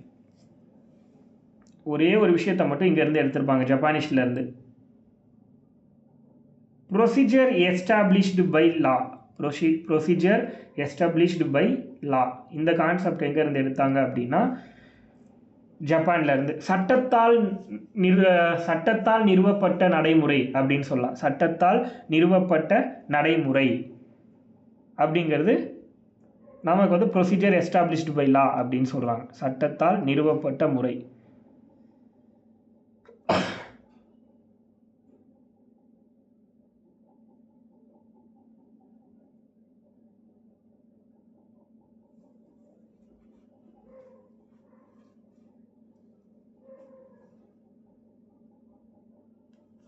ஒரே ஒரு விஷயத்தை மட்டும் இங்கேருந்து எடுத்திருப்பாங்க ஜப்பானிஷ்லேருந்து. ப்ரொசீஜர் எஸ்டாப்ளிஷ்டு பை லா, இந்த கான்செப்ட் எங்கேருந்து எடுத்தாங்க அப்படின்னா ஜப்பான்லேருந்து. சட்டத்தால் நிறுவப்பட்ட நடைமுறை அப்படின்னு சொல்லலாம். சட்டத்தால் நிறுவப்பட்ட நடைமுறை அப்படிங்கிறது நமக்கு வந்து ப்ரொசீஜர் எஸ்டாப்ளிஷ்டு பை லா அப்படின்னு சொல்கிறாங்க. சட்டத்தால் நிறுவப்பட்ட முறை.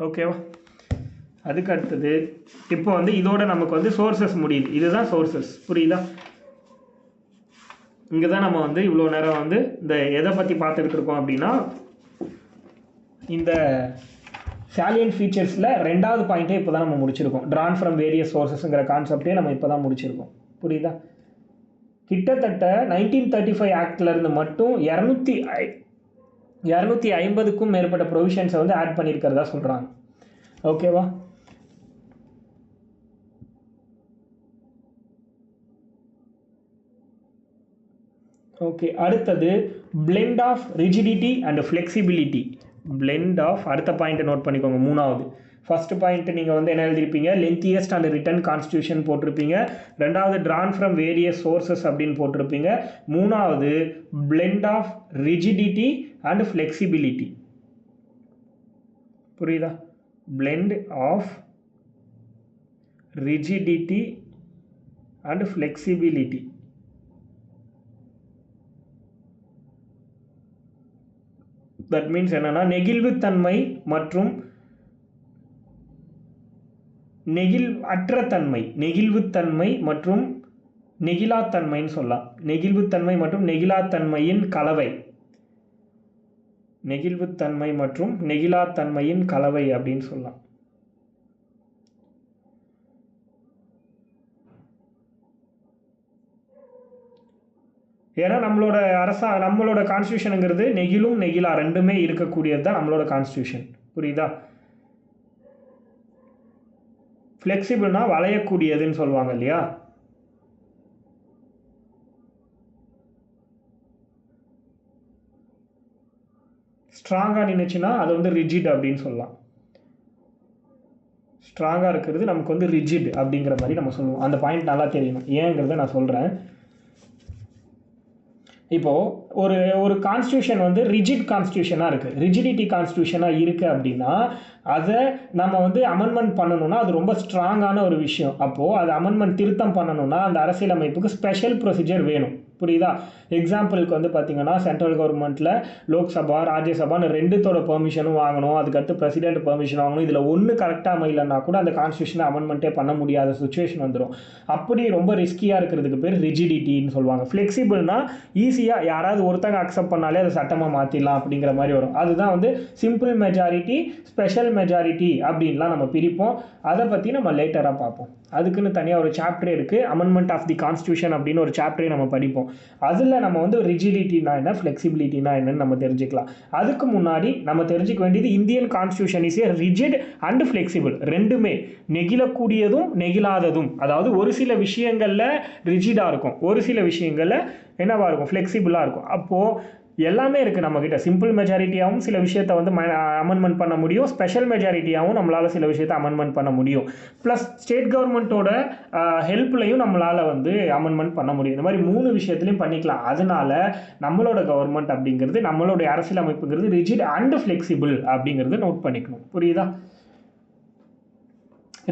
ஓகேவா? அதுக்கு அடுத்தது இப்போ வந்து இதோட நமக்கு வந்து சோர்சஸ் முடியுது. இதுதான் சோர்சஸ். புரியுதா? இங்கே தான் நம்ம வந்து இவ்வளோ நேரம் வந்து இந்த எதை பற்றி பார்த்துக்கிட்டு இருக்கோம் அப்படின்னா இந்த சாலியன்ட் ஃபீச்சர்ஸில் 2வது பாயிண்ட்டே இப்போ தான் நம்ம முடிச்சிருக்கோம். ட்ரான் ஃப்ரம் வேரியஸ் சோர்சஸ்ங்கிற கான்செப்டே நம்ம இப்போ தான் முடிச்சிருக்கோம். புரியுதா? கிட்டத்தட்ட 1935 ஆக்ட்லேருந்து மட்டும் 250க்கும் மேற்பட்ட ப்ரொவிஷன்ஸை வந்து ஆட் பண்ணியிருக்கிறதா சொல்கிறாங்க. ஓகேவா? ஓகே, அடுத்தது blend of rigidity and flexibility. அடுத்த பாயிண்ட்டை நோட் பண்ணிக்கோங்க. 3வது ஃபர்ஸ்ட் பாயிண்ட் நீங்கள் வந்து என்ன எழுதிருப்பீங்க, லென்த்தியஸ்ட் அண்ட் ரிட்டன் கான்ஸ்டியூஷன் போட்டிருப்பீங்க. ரெண்டாவது ட்ரான் ஃப்ரம் வேரியஸ் சோர்சஸ் அப்படின்னு போட்டிருப்பீங்க. மூணாவது blend of rigidity and flexibility. புரியுதா? blend of rigidity and flexibility. that means என்னன்னா நெகிழ்வுத்தன்மை மற்றும் அற்ற தன்மை, நெகிழ்வுத்தன்மை மற்றும் நெகிழாத்தன்மைன்னு சொல்லலாம். நெகிழ்வுத்தன்மை மற்றும் நெகிழாத்தன்மையின் கலவை, நெகிழ்வுத்தன்மை மற்றும் நெகிழாத்தன்மையின் கலவை அப்படின்னு சொல்லலாம். ஏன்னா நம்மளோட கான்ஸ்டியூஷனுங்கிறது நெகிழும் நெகிழா ரெண்டுமே இருக்கக்கூடியது தான் நம்மளோட கான்ஸ்டியூஷன். புரியுதா? ஃப்ளெக்சிபிள்னா வளையக்கூடியதுன்னு சொல்லுவாங்க இல்லையா? ஸ்ட்ராங்காக நின்றுச்சுன்னா அது வந்து ரிஜிட் அப்படின்னு சொல்லலாம். ஸ்ட்ராங்காக இருக்கிறது நமக்கு வந்து ரிஜிட் அப்படிங்கிற மாதிரி நம்ம சொல்லுவோம். அந்த பாயிண்ட் நல்லா தெரியணும், ஏங்கிறத நான் சொல்கிறேன். இப்போது ஒரு கான்ஸ்டியூஷன் வந்து ரிஜிட் கான்ஸ்டியூஷனாக இருக்குது, ரிஜிடிட்டி கான்ஸ்டியூஷனாக இருக்குது அப்படின்னா அதை நம்ம வந்து அமெண்ட்மெண்ட் பண்ணணும்னா அது ரொம்ப ஸ்ட்ராங்கான ஒரு விஷயம். அப்போது அது அமெண்ட்மெண்ட் திருத்தம் பண்ணணும்னா அந்த அரசியலமைப்புக்கு ஸ்பெஷல் ப்ரொசீஜர் வேணும். புரியுதா? எக்ஸாம்பிளுக்கு வந்து பார்த்தீங்கன்னா சென்ட்ரல் கவர்மெண்ட்டில் லோக்சபா ராஜ்யசபான்னு ரெண்டுத்தோட பெர்மிஷனும் வாங்கணும், அதுக்கடுத்து பிரசிடென்ட் பெர்மிஷன் வாங்கணும். இதில் ஒன்று கரெக்டாக அமையலைன்னா கூட அந்த கான்ஸ்டியூஷனை அமெண்ட்மெண்ட்டே பண்ண முடியாத சுச்சுவேஷன் வந்துடும். அப்படி ரொம்ப ரிஸ்கியாக இருக்கிறதுக்கு பேர் ரிஜிடிட்டின்னு சொல்லுவாங்க. ஃப்ளெக்சிபிள்னா ஈஸியாக யாராவது ஒருத்தங்க அக்செப்ட் பண்ணாலே அதை சட்டமாக மாற்றிடலாம் அப்படிங்கிற மாதிரி வரும். அதுதான் வந்து சிம்பிள் மெஜாரிட்டி, ஸ்பெஷல் மெஜாரிட்டி அப்படின்லாம் நம்ம பிரிப்போம். அதை பற்றி நம்ம லேட்டராக பார்ப்போம். அதுக்குன்னு தனியாக ஒரு சாப்டரே இருக்குது, அமெண்ட்மெண்ட் ஆஃப் தி கான்ஸ்டியூஷன் அப்படின்னு ஒரு சாப்டரே நம்ம படிப்போம். அதில் நம்ம வந்து ரிஜிடிட்டினா என்ன, ஃப்ளெக்சிபிலிட்டினா என்னன்னு நம்ம தெரிஞ்சுக்கலாம். அதுக்கு முன்னாடி நம்ம தெரிஞ்சுக்க வேண்டியது Indian constitution is a rigid and flexible. ரெண்டுமே நெகிழக்கூடியதும் நெகிழாததும். அதாவது ஒரு சில விஷயங்களில் ரிஜிடாக இருக்கும், ஒரு சில விஷயங்களில் என்னவாக இருக்கும், ஃப்ளெக்சிபிளாக இருக்கும். அப்போது எல்லாமே இருக்குது நம்மக்கிட்ட. சிம்பிள் மெஜாரிட்டியாகவும் சில விஷயத்தை வந்து அமெண்ட்மெண்ட் பண்ண முடியும், ஸ்பெஷல் மெஜாரிட்டியாகவும் நம்மளால் சில விஷயத்தை அமெண்ட்மெண்ட் பண்ண முடியும். ப்ளஸ் ஸ்டேட் கவர்மெண்ட்டோட ஹெல்ப்லையும் நம்மளால் வந்து அமெண்ட்மெண்ட் பண்ண முடியும். இந்த மாதிரி 3 விஷயத்துலையும் பண்ணிக்கலாம். அதனால நம்மளோட கவர்மெண்ட் அப்படிங்கிறது, நம்மளுடைய அரசியலமைப்புங்கிறது ரிஜிட் அண்ட் ஃப்ளெக்சிபிள் அப்படிங்கிறது நோட் பண்ணிக்கணும். புரியுதா?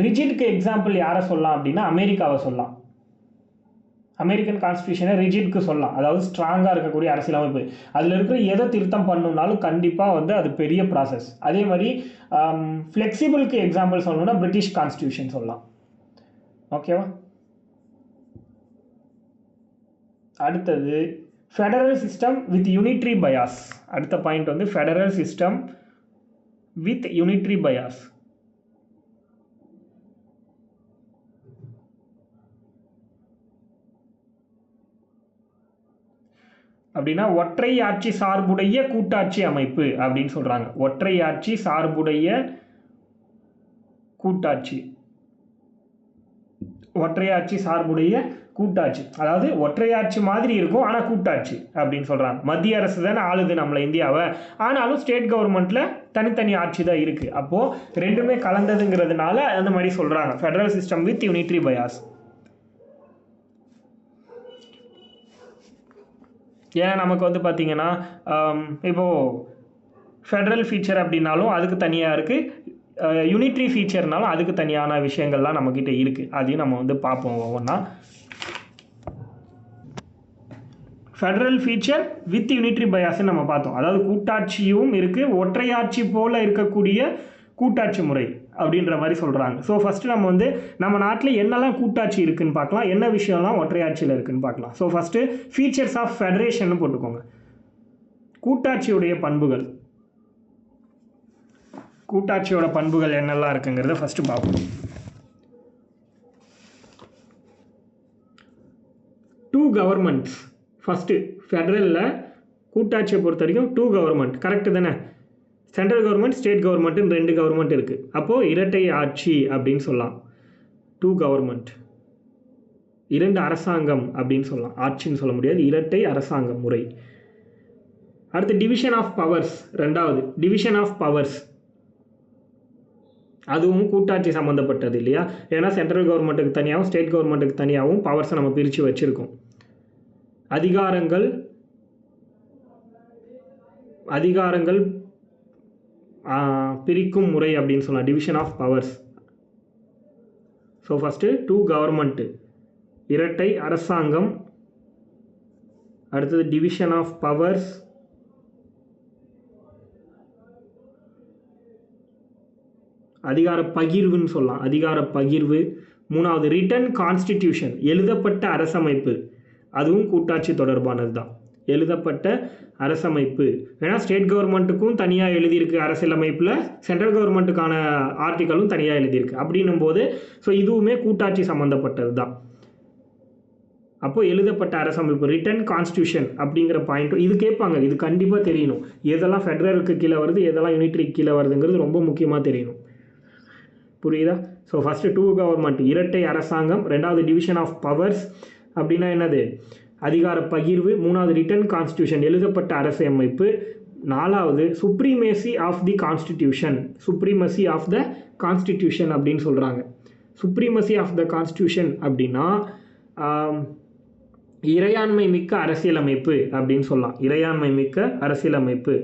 ரிஜிட்க்கு எக்ஸாம்பிள் யாரை சொல்லலாம் அப்படின்னா அமெரிக்காவை சொல்லலாம். அமெரிக்கன் கான்ஸ்டியூஷனை ரிஜிட்க்கு சொல்லலாம், அதாவது ஸ்ட்ராங்காக இருக்கக்கூடிய அரசியலமைப்பு. அதில் இருக்கிற எதை திருத்தம் பண்ணணுன்னாலும் கண்டிப்பாக வந்து அது பெரிய ப்ராசஸ். அதே மாதிரி ஃப்ளெக்சிபிளுக்கு எக்ஸாம்பிள் சொல்லணும்னா பிரிட்டிஷ் கான்ஸ்டியூஷன் சொல்லலாம். ஓகேவா? அடுத்தது federal system with unitary bias. அடுத்த பாயிண்ட் வந்து federal system with unitary bias. அப்படின்னா ஒற்றை ஆட்சி சார்புடைய கூட்டாட்சி அமைப்பு அப்படின்னு சொல்கிறாங்க. ஒற்றை ஆட்சி சார்புடைய கூட்டாட்சி, ஒற்றையாட்சி சார்புடைய கூட்டாட்சி, அதாவது ஒற்றையாட்சி மாதிரி இருக்கும் ஆனால் கூட்டாட்சி அப்படின்னு சொல்கிறாங்க. மத்திய அரசு தானே ஆளுது நம்மளை இந்தியாவை, ஆனாலும் ஸ்டேட் கவர்மெண்ட்டில் தனித்தனி ஆட்சி தான் இருக்குது. அப்போது ரெண்டுமே கலந்ததுங்கிறதுனால அந்த மாதிரி சொல்கிறாங்க federal system with unitary bias. ஏன்னா நமக்கு வந்து பார்த்திங்கன்னா இப்போது ஃபெடரல் ஃபீச்சர் அப்படின்னாலும் அதுக்கு தனியாக இருக்குது, யூனிட்ரி ஃபீச்சர்னாலும் அதுக்கு தனியான விஷயங்கள்லாம் நம்மக்கிட்ட இருக்குது. அதையும் நம்ம வந்து பார்ப்போம் ஒவ்வொன்றா. ஃபெடரல் ஃபீச்சர் வித் யூனிட்ரி பயாஸ்ன்னு நம்ம பார்த்தோம். அதாவது கூட்டாட்சியும் இருக்குது, ஒற்றையாட்சி போல் இருக்கக்கூடிய கூட்டாட்சி முறை அப்படின்ற மாதிரி சொல்கிறாங்க. ஸோ ஃபஸ்ட்டு நம்ம வந்து நம்ம நாட்டில் என்னெல்லாம் கூட்டாட்சி இருக்குதுன்னு பார்க்கலாம், என்ன விஷயம்லாம் ஒற்றையாட்சியில் இருக்குதுன்னு பார்க்கலாம். So first features of federation போட்டுக்கோங்க. கூட்டாட்சியுடைய பண்புகள், கூட்டாட்சியோட பண்புகள் என்னெல்லாம் இருக்குங்கிறத ஃபஸ்ட்டு பார்ப்போம். 2 கவர்மெண்ட்ஸ். ஃபஸ்ட்டு ஃபெடரலில் கூட்டாட்சியை பொறுத்த வரைக்கும் 2 கவர்மெண்ட், கரெக்டு தானே? சென்ட்ரல் கவர்மெண்ட், ஸ்டேட் கவர்மெண்ட்டுன்னு 2 கவர்மெண்ட் இருக்குது. அப்போது இரட்டை ஆட்சி அப்படின்னு சொல்லலாம். 2 கவர்மெண்ட், 2 அரசாங்கம் அப்படின்னு சொல்லலாம். ஆட்சின்னு சொல்ல முடியாது, இரட்டை அரசாங்க முறை. அடுத்து டிவிஷன் ஆஃப் பவர்ஸ். ரெண்டாவது டிவிஷன் ஆஃப் பவர்ஸ். அதுவும் கூட்டாட்சி சம்மந்தப்பட்டது இல்லையா? ஏன்னா சென்ட்ரல் கவர்மெண்ட்டுக்கு தனியாகவும் ஸ்டேட் கவர்மெண்ட்டுக்கு தனியாகவும் பவர்ஸை நம்ம பிரித்து வச்சுருக்கோம். அதிகாரங்கள் பிரிக்கும் முறை அப்படின்னு சொல்லலாம், division of powers. So first two government, இரட்டை அரசாங்கம், அடுத்தது டிவிஷன் ஆஃப் பவர்ஸ், அதிகார பகிர்வுன்னு சொல்லலாம், அதிகார பகிர்வு. மூணாவது ரிட்டன் கான்ஸ்டிடியூஷன், எழுதப்பட்ட அரசமைப்பு, அதுவும் கூட்டாட்சி தொடர்பானது தான். எழுதப்பட்ட அரசமைப்பு, ஏன்னா ஸ்டேட் கவர்மெண்ட்டுக்கும் தனியாக எழுதியிருக்கு அரசியலமைப்பில், சென்ட்ரல் கவர்மெண்ட்டுக்கான ஆர்டிக்கலும் தனியாக எழுதியிருக்கு. அப்படின்னும் போது ஸோ இதுவுமே கூட்டாட்சி சம்மந்தப்பட்டது தான். அப்போது எழுதப்பட்ட அரசமைப்பு, ரிட்டன் கான்ஸ்டியூஷன் அப்படிங்கிற பாயிண்ட் இது கேட்பாங்க. இது கண்டிப்பாக தெரியணும், எதெல்லாம் ஃபெடரலுக்கு கீழே வருது, எதெல்லாம் யூனிட்ரிக்கு கீழே வருதுங்கிறது ரொம்ப முக்கியமாக தெரியணும். புரியுதா? ஸோ ஃபஸ்ட்டு டூ கவர்மெண்ட், இரட்டை அரசாங்கம். ரெண்டாவது டிவிஷன் ஆஃப் பவர்ஸ் அப்படின்னா என்னது? அதிகார பகிர்வு. மூணாவது ரிட்டன் கான்ஸ்டியூஷன், எழுதப்பட்ட அரசியமைப்பு. நாலாவது supremacy of the constitution, supremacy of the constitution அப்படின்னு சொல்கிறாங்க. சுப்ரீமசி ஆஃப் த கான்ஸ்டியூஷன் அப்படின்னா இறையாண்மை மிக்க அரசியலமைப்பு அப்படின்னு சொல்லலாம். இறையாண்மை மிக்க அரசியலமைப்பு.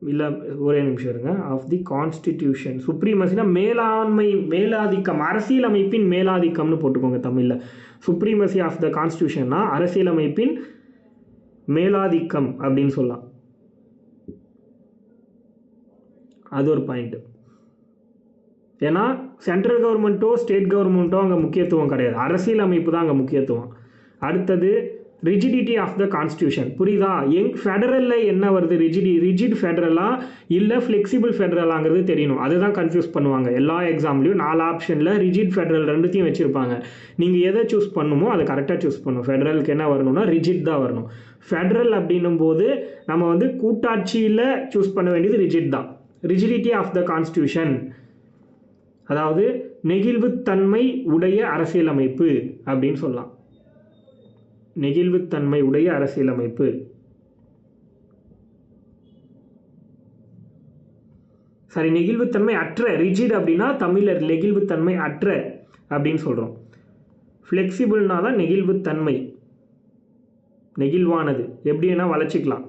இல்லை ஒரே நிமிஷம் இருங்க. ஆஃப் தி கான்ஸ்டிடியூஷன், சுப்ரீமசினா மேலாண்மை, மேலாதிக்கம், அரசியலமைப்பின் மேலாதிக்கம்னு போட்டுக்கோங்க தமிழில். சுப்ரீமசி ஆஃப் த கான்ஸ்டியூஷன்னா அரசியலமைப்பின் மேலாதிக்கம் அப்படின்னு சொல்லலாம். அது ஒரு பாயிண்ட். ஏன்னா சென்ட்ரல் கவர்மெண்ட்டோ ஸ்டேட் கவர்மெண்ட்டோ அங்கே முக்கியத்துவம் கிடையாது, அரசியலமைப்பு தான் அங்கே முக்கியத்துவம். அடுத்தது ரிஜிடிட்டி ஆஃப் த கான்ஸ்டியூஷன். புரியுதா? ஃபெடரலில் என்ன வருது? ரிஜிட் ஃபெடரலா இல்லை ஃப்ளெக்சிபிள் ஃபெடரலாங்கிறது தெரியணும். அதுதான் கன்ஃபியூஸ் பண்ணுவாங்க எல்லா எக்ஸாம்லேயும். 4 ஆப்ஷனில் ரிஜிட் ஃபெடரல் ரெண்டுத்தையும் வச்சுருப்பாங்க. நீங்கள் எதை சூஸ் பண்ணுமோ அதை கரெக்டாக சூஸ் பண்ணணும். ஃபெடரலுக்கு என்ன வரணும்னா ரிஜிட் தான் வரணும். ஃபெடரல் அப்படின்னும் போது நம்ம வந்து கூட்டாட்சியில் சூஸ் பண்ண வேண்டியது ரிஜிட் தான். ரிஜிடிட்டி ஆஃப் த கான்ஸ்டியூஷன் அதாவது நெகிழ்வுத்தன்மை உடைய அரசியலமைப்பு அப்படின்னு சொல்லலாம். நெகிழ்வுத்தன்மை உடைய அரசியலமைப்பு. சரி, நெகிழ்வுத்தன்மை அற்ற, ரிஜிட் அப்படின்னா தமிழர் நெகிழ்வுத்தன்மை அற்ற அப்படின்னு சொல்கிறோம். ஃப்ளெக்சிபிள்னா தான் நெகிழ்வுத்தன்மை, நெகிழ்வானது, எப்படின்னா வளைச்சிக்கலாம்.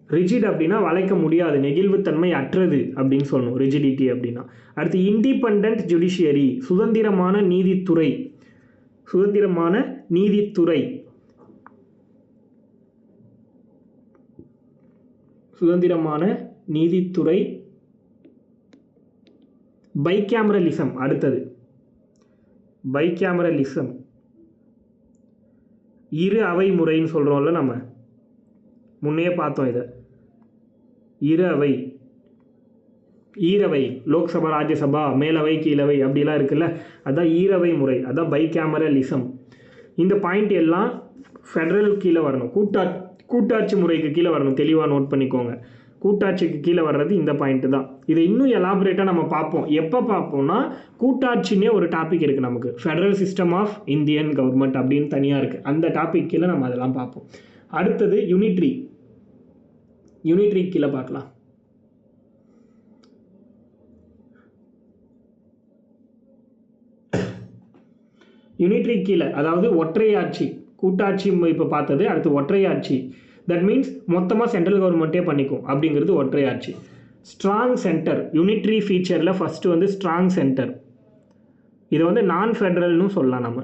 ரிஜிட் அப்படின்னா வளைக்க முடியாது, நெகிழ்வுத்தன்மை அற்றது அப்படின்னு சொல்லணும் ரிஜிடிட்டி அப்படின்னா. அடுத்து இண்டிபெண்டன்ட் ஜுடிஷியரி, சுதந்திரமான நீதித்துறை. சுதந்திரமான நீதித்துறை, சுதந்திரமான நீதித்துறை. பைகேமரலிசம் அடுத்தது. பைகேமரலிசம் இரு அவை முறைன்னு சொல்கிறோம்ல, நம்ம முன்னே பார்த்தோம் இதை. இரு அவை, ஈரவை, லோக்சபா ராஜ்யசபா, மேலவை கீழவை அப்படிலாம் இருக்குல்ல, அதுதான் ஈரவை முறை, அதுதான் பைகேமரலிசம். இந்த பாயிண்ட் எல்லாம் ஃபெடரல் கீழே வரணும், கூட்டாட்சி முறைக்கு கீழே வரணும். தெளிவாக நோட் பண்ணிக்கோங்க. கூட்டாட்சிக்கு கீழே வர்றது இந்த பாயிண்ட்டு தான். இதை இன்னும் எலாபரேட்டாக நம்ம பார்ப்போம். எப்போ பார்ப்போம்னா கூட்டாட்சினே ஒரு டாபிக் இருக்குது நமக்கு, federal system of Indian government அப்படின்னு தனியாக இருக்குது. அந்த டாபிக் கீழே நம்ம அதெல்லாம் பார்ப்போம். அடுத்தது யூனிட்ரி. யூனிட்ரி கீழே பார்க்கலாம். யூனிட்ரி கீழே அதாவது ஒற்றையாட்சி, கூட்டாட்சி இப்போ பார்த்தது. அடுத்து ஒற்றையாட்சி, தட் மீன்ஸ் மொத்தமாக சென்ட்ரல் கவர்மெண்ட்டே பண்ணிக்கும் அப்படிங்கிறது ஒற்றையாட்சி. ஸ்ட்ராங் சென்டர், யூனிட்ரி ஃபீச்சரில் ஃபஸ்ட்டு வந்து ஸ்ட்ராங் சென்டர். இதை வந்து நான் ஃபெடரல்னு சொல்லலாம் நம்ம.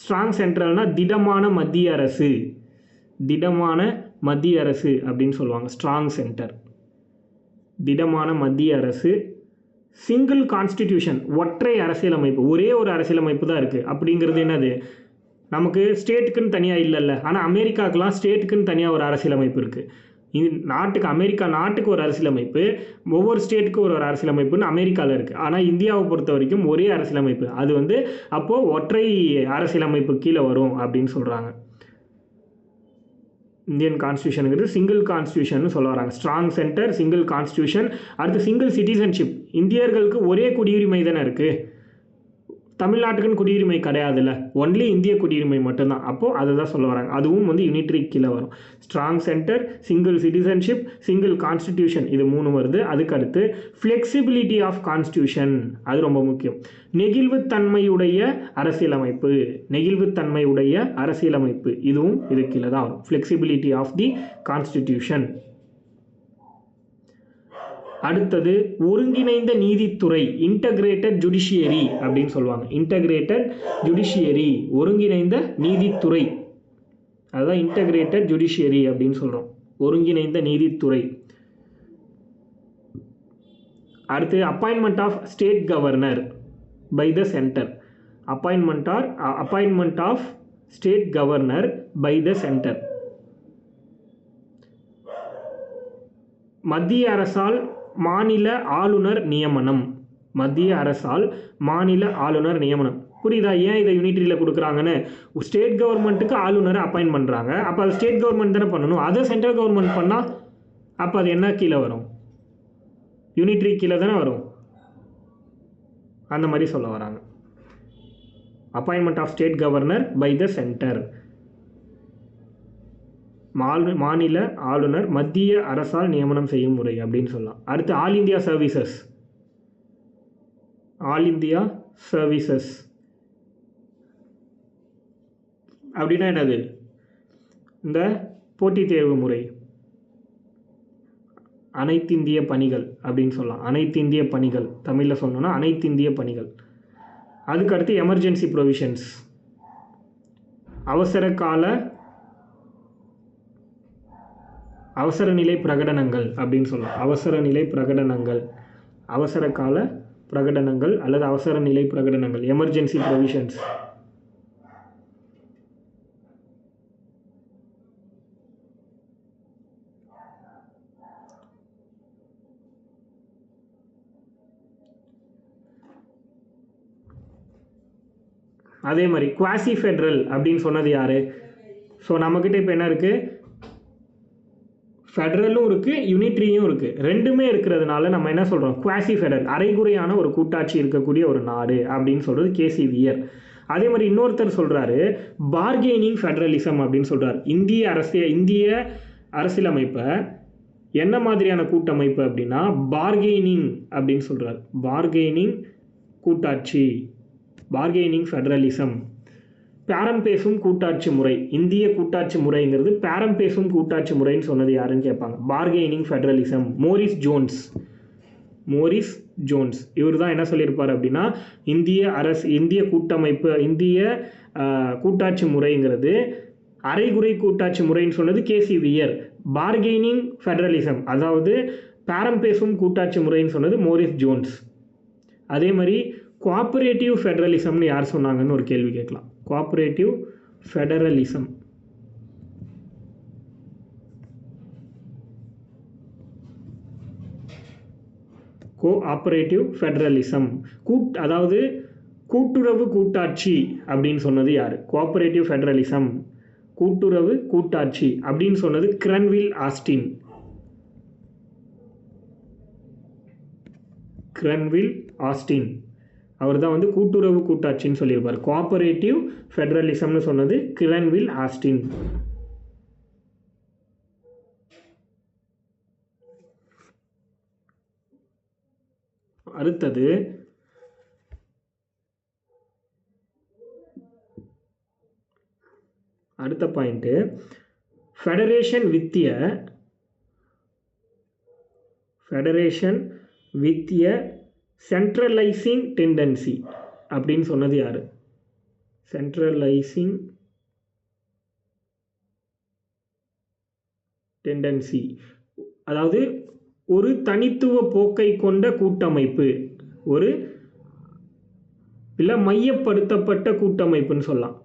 ஸ்ட்ராங் சென்ட்ரல்னால் திடமான மத்திய அரசு, திடமான மத்திய அரசு அப்படின்னு சொல்லுவாங்க. ஸ்ட்ராங் சென்டர், திடமான மத்திய அரசு. சிங்கிள் கான்ஸ்டிடியூஷன், ஒற்றை அரசியலமைப்பு, ஒரே ஒரு அரசியலமைப்பு தான் இருக்குது. அப்படிங்கிறது என்னது? நமக்கு ஸ்டேட்டுக்குன்னு தனியாக இல்லைல்ல, ஆனால் அமெரிக்காவுக்குலாம் ஸ்டேட்டுக்குன்னு தனியாக ஒரு அரசியலமைப்பு இருக்குது. இது நாட்டுக்கு, அமெரிக்கா நாட்டுக்கு ஒரு அரசியலமைப்பு, ஒவ்வொரு ஸ்டேட்டுக்கும் ஒரு அரசியலமைப்புன்னு அமெரிக்காவில் இருக்குது. ஆனால் இந்தியாவை பொறுத்த வரைக்கும் ஒரே அரசியலமைப்பு. அது வந்து அப்போது ஒற்றை அரசியலமைப்பு கீழே வரும் அப்படின்னு சொல்கிறாங்க. இந்தியன் கான்ஸ்டியூஷனுங்கிறது சிங்கிள் கான்ஸ்டியூஷன் சொல்ல வராங்க. Strong centre, single constitution. அடுத்து சிங்கிள் சிட்டிசன்ஷிப், இந்தியர்களுக்கு ஒரே குடியுரிமை தானே இருக்குது. தமிழ்நாட்டுக்குன்னு குடியுரிமை கிடையாதுல்ல, ஒன்லி இந்திய குடியுரிமை மட்டும்தான். அப்போது அதை தான் சொல்ல வராங்க. அதுவும் வந்து யூனிட்ரி கீழே வரும். Strong centre, single citizenship, single constitution, இது 3 வருது. அதுக்கடுத்து ஃப்ளெக்சிபிலிட்டி ஆஃப் கான்ஸ்டியூஷன், அது ரொம்ப முக்கியம். நெகிழ்வுத்தன்மையுடைய அரசியலமைப்பு, நெகிழ்வுத்தன்மையுடைய அரசியலமைப்பு, இதுவும் இது கீழே தான் வரும். Flexibility of the constitution. அடுத்தது ஒருங்கிணைந்த நீதித்துறை, இன்டகிரேட்டட் ஜுடிஷியரி அப்படின்னு சொல்லுவாங்க. இன்டகிரேட்டட் ஜுடிஷியரி, ஒருங்கிணைந்த நீதித்துறை, அதுதான் இன்டகிரேட்டட் ஜுடிஷியரி அப்படின்னு சொல்கிறோம். ஒருங்கிணைந்த நீதித்துறை. அடுத்து appointment of state governor by the centre. Appointment of state governor by the centre. மத்திய அரசால் மாநில ஆளுநர் நியமனம். மத்திய அரசால் மாநில ஆளுநர் நியமனம். புரியுதா ஏன் இதை யூனிட்ரியில் கொடுக்குறாங்கன்னு? ஸ்டேட் கவர்மெண்ட்டுக்கு ஆளுநரை அப்பாயின்ட் பண்ணுறாங்க. அப்போ அது ஸ்டேட் கவர்மெண்ட் தானே பண்ணணும். அதை சென்ட்ரல் கவர்மெண்ட் பண்ணால் அப்போ அது என்ன கீழே வரும்? யூனிட்ரி கீழே தானே வரும். அந்த மாதிரி சொல்ல வராங்க. Appointment of state governor by the centre. மாநில ஆளுநர் மத்திய அரசால் நியமனம் செய்யும் முறை அப்படின்னு சொல்லலாம். அடுத்து all India services. All India services அப்படின்னா என்னது? இந்த போட்டித் தேர்வு முறை, அனைத்திந்திய பணிகள் அப்படின்னு சொல்லலாம். அனைத்திந்திய பணிகள் தமிழில் சொன்னோன்னா அனைத்திந்திய பணிகள். அதுக்கடுத்து எமர்ஜென்சி ப்ரொவிஷன்ஸ், அவசர நிலை பிரகடனங்கள் அப்படின்னு சொல்லலாம். அவசர நிலை பிரகடனங்கள், அவசர கால பிரகடனங்கள் அல்லது அவசர நிலை பிரகடனங்கள், எமர்ஜென்சி ப்ரொவிஷன்ஸ். அதே மாதிரி குவாசி ஃபெட்ரல் அப்படின்னு சொன்னது யார்? ஸோ நம்மக்கிட்ட இப்போ என்ன இருக்குது? ஃபெடரலும் இருக்குது, யூனிட்ரியும் இருக்குது. ரெண்டுமே இருக்கிறதுனால நம்ம என்ன சொல்கிறோம்? குவாசி ஃபெடரல், அரைகுறையான ஒரு கூட்டாட்சி இருக்கக்கூடிய ஒரு நாடு அப்படின்னு சொல்கிறது கேசி வியர். அதே மாதிரி இன்னொருத்தர் சொல்கிறாரு பார்கெனிங் ஃபெடரலிசம் அப்படின்னு சொல்கிறார். இந்திய அரசியலமைப்பை என்ன மாதிரியான கூட்டமைப்பு அப்படின்னா பார்கெனிங் அப்படின்னு சொல்கிறார். பார்கெனிங் கூட்டாட்சி, பார்கெனிங் ஃபெடரலிசம். பேரம் பேசும் கூட்டாட்சி முறை, இந்திய கூட்டாட்சி முறைங்கிறது பேரம் பேசும் கூட்டாட்சி முறைன்னு சொன்னது யாருன்னு கேட்பாங்க. Bargaining federalism. மோரிஸ் ஜோன்ஸ் இவர் தான் என்ன சொல்லியிருப்பார் அப்படின்னா இந்திய கூட்டமைப்பு, இந்திய கூட்டாட்சி முறைங்கிறது அரைகுறை கூட்டாட்சி முறைன்னு சொன்னது கேசி வியர். பார்கெனிங் ஃபெடரலிசம் அதாவது பேரம் பேசும் கூட்டாட்சி முறைன்னு சொன்னது மோரிஸ் ஜோன்ஸ். அதே மாதிரி கோஆப்ரேட்டிவ் ஃபெடரலிசம்னு யார் சொன்னாங்கன்னு ஒரு கேள்வி கேட்கலாம். கோஆப்ரேட்டிவ் ஃபெடரலிசம், கோஆப்ரேட்டிவ் ஃபெடரலிசம், அதாவது கூட்டுறவு கூட்டாட்சி அப்படின்னு சொன்னது யார்? கோஆப்ரேட்டிவ் ஃபெடரலிசம், கூட்டுறவு கூட்டாட்சி அப்படின்னு சொன்னது கிரன்வில் ஆஸ்டின். அவர் தான் வந்து கூட்டுறவு கூட்டாட்சின்னு சொல்லியிருப்பார். கோஆபரேட்டிவ் ஃபெடரலிசம்னு சொன்னது கிரன்வில் ஆஸ்டின். அடுத்தது அடுத்த point, federation with a centralising tendency அப்படின்னு சொன்னது யாரு? சென்ட்ரலைசிங் டெண்டன்சி அதாவது ஒரு தனித்துவ போக்கை கொண்ட கூட்டமைப்பு, ஒரு இல்லை மையப்படுத்தப்பட்ட கூட்டமைப்புன்னு சொல்லலாம்.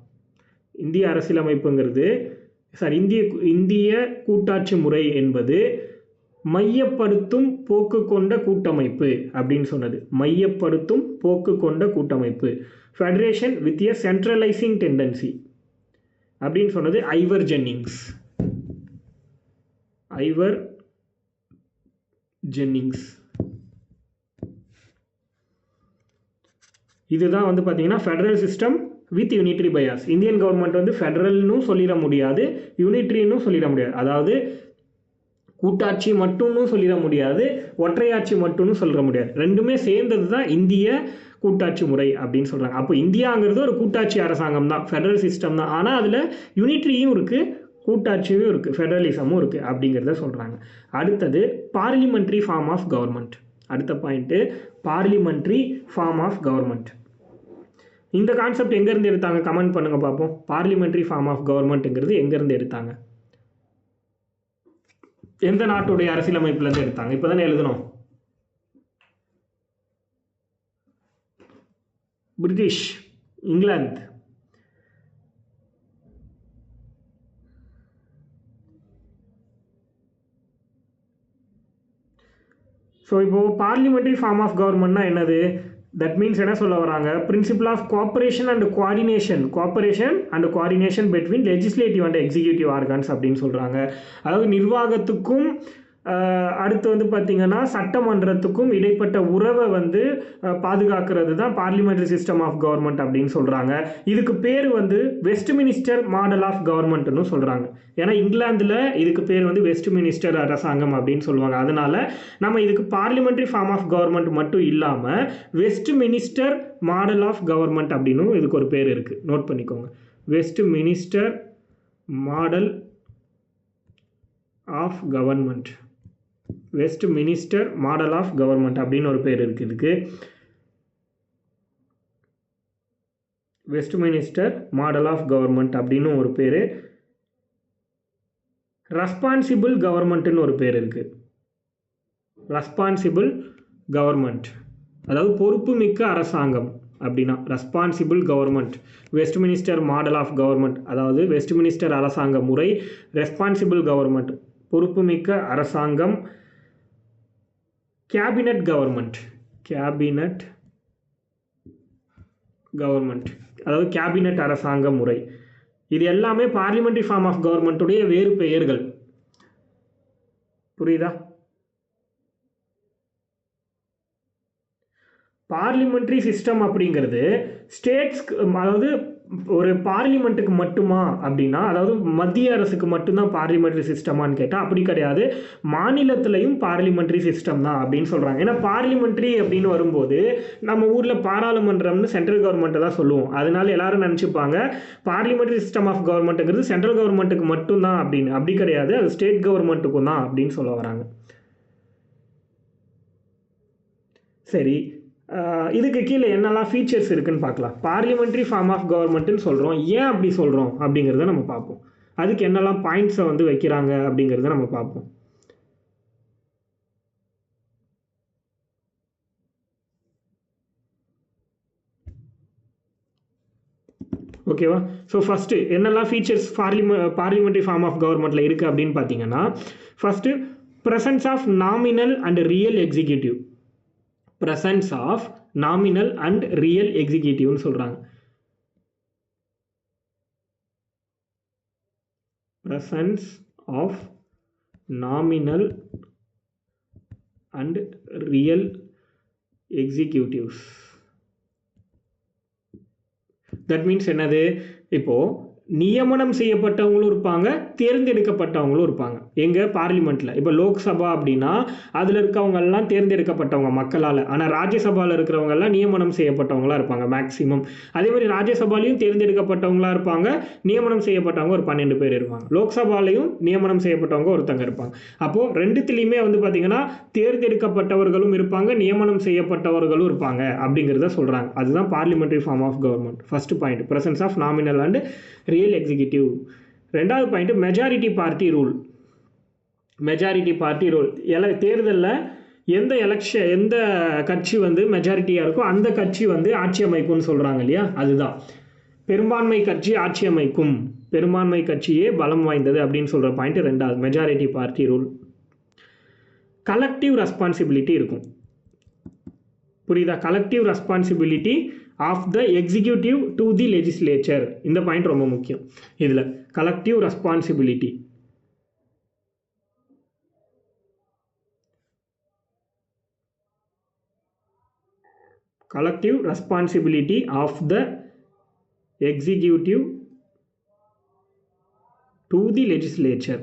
இந்திய அரசியலமைப்புங்கிறது இந்திய கூட்டாட்சி முறை என்பது மையப்படுத்தும் போக்கு கொண்ட கூட்டமைப்பு அப்படின்னு சொன்னது. மையப்படுத்தும் போக்கு கொண்ட கூட்டமைப்பு. Federation with a centralising tendency அப்படின்னு சொன்னது ஐவர் ஜென்னிங்ஸ். இதுதான் வந்து பார்த்தீங்கன்னா federal system with unitary bias. Indian government வந்து ஃபெடரல்னு சொல்லிட முடியாது, யூனிட்ரின்னு சொல்லிட முடியாது. அதாவது கூட்டாட்சி மட்டும்னு சொல்லிட முடியாது, ஒற்றையாட்சி மட்டும்னு சொல்ல முடியாது. ரெண்டுமே சேர்ந்தது தான் இந்திய கூட்டாட்சி முறை அப்படின்னு சொல்கிறாங்க. அப்போ இந்தியாங்கிறது ஒரு கூட்டாட்சி அரசாங்கம் தான், ஃபெடரல் சிஸ்டம் தான். ஆனால் அதில் யூனிட்ரியும் இருக்குது, கூட்டாட்சியும் இருக்குது, ஃபெடரலிசமும் இருக்குது அப்படிங்கிறத சொல்கிறாங்க. அடுத்தது பார்லிமெண்ட்ரி ஃபார்ம் ஆஃப் கவர்மெண்ட். அடுத்த point parliamentary form of government. இந்த கான்செப்ட் எங்கேருந்து எடுத்தாங்க கமெண்ட் பண்ணுங்கள் பார்ப்போம். பார்லிமெண்ட்ரி ஃபார்ம் ஆஃப் கவர்மெண்ட்டுங்கிறது எங்கேருந்து எடுத்தாங்க, எந்த நாட்டுடைய அரசியலமைப்புலேருந்து எடுத்தாங்க? இப்போ தானே எழுதணும். British, England. ஸோ இப்போது பார்லிமெண்ட்ரி ஃபார்ம் ஆஃப் கவர்மெண்ட்னா என்னது? தட் மீன்ஸ் என்ன சொல்ல வராங்க, principle of cooperation and coordination between legislative and executive organs அப்படின்னு சொல்கிறாங்க. அதாவது நிர்வாகத்துக்கும் அடுத்து வந்து பார்த்திங்கன்னா சட்டமன்றத்துக்கும் இடைப்பட்ட உறவை வந்து பாதுகாக்கிறது தான் பார்லிமெண்ட்ரி சிஸ்டம் ஆஃப் கவர்மெண்ட் அப்படின்னு சொல்கிறாங்க. இதுக்கு பேர் வந்து வெஸ்ட்மினிஸ்டர் மாடல் ஆஃப் கவர்மெண்ட்னு சொல்கிறாங்க. ஏன்னா இங்கிலாந்தில் இதுக்கு பேர் வந்து வெஸ்ட்மினிஸ்டர் அரசாங்கம் அப்படின்னு சொல்லுவாங்க. அதனால நம்ம இதுக்கு பார்லிமெண்ட்ரி ஃபார்ம் ஆஃப் கவர்மெண்ட் மட்டும் இல்லாமல் வெஸ்ட்மினிஸ்டர் மாடல் ஆஃப் கவர்மெண்ட் அப்படின்னும் இதுக்கு ஒரு பேர் இருக்குது, நோட் பண்ணிக்கோங்க. Westminster model of government, Westminster model of government அப்படின்னு ஒரு பேர் இருக்குது இதுக்கு. வெஸ்ட்மினிஸ்டர் மாடல் ஆஃப் கவர்மெண்ட் அப்படின்னு ஒரு பேர். ரெஸ்பான்சிபிள் கவர்மெண்ட்னு ஒரு பேர் இருக்குது. ரெஸ்பான்சிபிள் கவர்மெண்ட் அதாவது பொறுப்பு மிக்க அரசாங்கம் அப்படின்னா responsible government. Westminster model of government அதாவது வெஸ்ட்மினிஸ்டர் அரசாங்க முறை, ரெஸ்பான்சிபிள் கவர்மெண்ட் பொறுப்புமிக்க அரசாங்கம், கேபினட் கவர்மெண்ட், கேபினட் கவர்மெண்ட் அதாவது கேபினட் அரசாங்க முறை. இது எல்லாமே பார்லிமெண்ட்ரி ஃபார்ம் ஆஃப் கவர்மெண்ட்டுடைய வேறு பெயர்கள். புரியுதா? பார்லிமெண்ட்ரி சிஸ்டம் அப்படிங்கிறது ஸ்டேட்ஸ்க்கு, அதாவது ஒரு பார்லிமெண்ட்டுக்கு மட்டுமா அப்படின்னா, அதாவது மத்திய அரசுக்கு மட்டும்தான் பார்லிமெண்ட்ரி சிஸ்டமானு கேட்டால் அப்படி கிடையாது, மாநிலத்திலையும் பார்லிமெண்ட்ரி சிஸ்டம் தான் அப்படின்னு சொல்கிறாங்க. ஏன்னா பார்லிமெண்ட்ரி அப்படின்னு வரும்போது நம்ம ஊரில் பாராளுமன்றம்னு சென்ட்ரல் கவர்மெண்ட்டை தான் சொல்லுவோம். அதனால எல்லாரும் நினச்சிப்பாங்க பார்லிமெண்ட்ரி சிஸ்டம் ஆஃப் கவர்மெண்ட்டுங்கிறது சென்ட்ரல் கவர்மெண்ட்டுக்கு மட்டும்தான் அப்படின்னு. அப்படி கிடையாது, அது ஸ்டேட் கவர்மெண்ட்டுக்கும் தான் அப்படின்னு சொல்ல வராங்க. சரி, இதுக்கு கீழே என்னெல்லாம் ஃபீச்சர்ஸ் இருக்குன்னு பார்க்கலாம். பார்லிமெண்ட்ரி ஃபார்ம் ஆஃப் கவர்மெண்ட்டுன்னு சொல்கிறோம், ஏன் அப்படி சொல்கிறோம் அப்படிங்கிறத நம்ம பார்ப்போம். அதுக்கு என்னெல்லாம் பாயிண்ட்ஸை வந்து வைக்கிறாங்க அப்படிங்கிறத நம்ம பார்ப்போம். ஓகேவா? ஸோ ஃபஸ்ட்டு என்னெல்லாம் ஃபீச்சர்ஸ் பார்லிமெண்ட்ரி ஃபார்ம் ஆஃப் கவர்மெண்ட்டில் இருக்குது அப்படின்னு பார்த்தீங்கன்னா, first presence of nominal and real executive. Presence of nominal and real எக்ஸிக்யூட்டிவ்னு சொல்கிறாங்க. Presence of nominal and real executives. That means என்னது? இப்போது நியமனம் செய்யப்பட்டவங்களும் இருப்பாங்க, தேர்ந்தெடுக்கப்பட்டவங்களும் இருப்பாங்க. எங்கள் பார்லிமெண்ட்டில் இப்போ லோக்சபா அப்படின்னா அதில் இருக்கவங்கெல்லாம் தேர்ந்தெடுக்கப்பட்டவங்க மக்களால். ஆனால் ராஜ்யசபாவில் இருக்கிறவங்கெல்லாம் நியமனம் செய்யப்பட்டவங்களாக இருப்பாங்க மேக்ஸிமம். அதே மாதிரி ராஜ்யசபாலையும் தேர்ந்தெடுக்கப்பட்டவங்களாக இருப்பாங்க, நியமனம் செய்யப்பட்டவங்க ஒரு 12 பேர் இருப்பாங்க. லோக்சபாலையும் நியமனம் செய்யப்பட்டவங்க ஒருத்தங்க இருப்பாங்க. அப்போது ரெண்டுத்துலேயுமே வந்து பார்த்திங்கன்னா தேர்ந்தெடுக்கப்பட்டவர்களும் இருப்பாங்க, நியமனம் செய்யப்பட்டவர்களும் இருப்பாங்க அப்படிங்கிறத சொல்கிறாங்க. அதுதான் parliamentary form of government. First point presence of nominal and real executive. ரெண்டாவது point majority party rule. Majority party rule தேர்தலில் எந்த கட்சி வந்து மெஜாரிட்டியாக இருக்கோ அந்த கட்சி வந்து ஆட்சி அமைக்கும்னு சொல்கிறாங்க இல்லையா, அதுதான் பெரும்பான்மை கட்சி ஆட்சி அமைக்கும், பெரும்பான்மை கட்சியே பலம் வாய்ந்தது அப்படின்னு சொல்கிற பாயிண்ட் ரெண்டாவது, majority party rule. Collective responsibility இருக்கும். புரியுதா? Collective responsibility of the executive to the legislature. இந்த பாயிண்ட் ரொம்ப முக்கியம் இதில். Collective responsibility. collective responsibility of the executive to the legislature.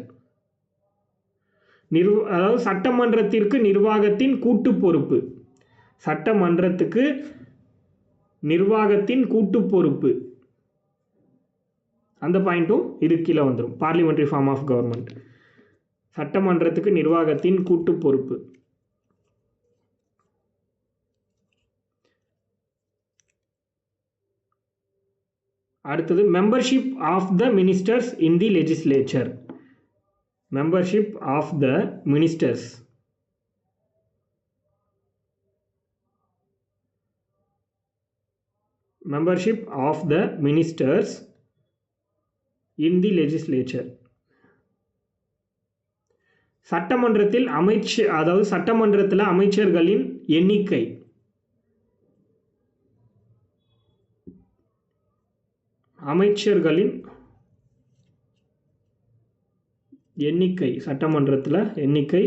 அதாவது சட்டமன்றத்திற்கு நிர்வாகத்தின் கூட்டு பொறுப்பு. சட்டமன்றத்துக்கு நிர்வாகத்தின் கூட்டு பொறுப்பு. அந்த பாயிண்ட்டும் இது கீழே வந்துடும். Parliamentary form of government. சட்டமன்றத்துக்கு நிர்வாகத்தின் கூட்டு பொறுப்பு. அடுத்தது membership of the ministers in the legislature. Membership of the ministers. Membership of the ministers in the legislature. சட்டமன்றத்தில் அதாவது சட்டமன்றத்தில் அமைச்சர்களின் எண்ணிக்கை. அமைச்சர்களின் எண்ணிக்கை சட்டமன்றத்தில் எண்ணிக்கை.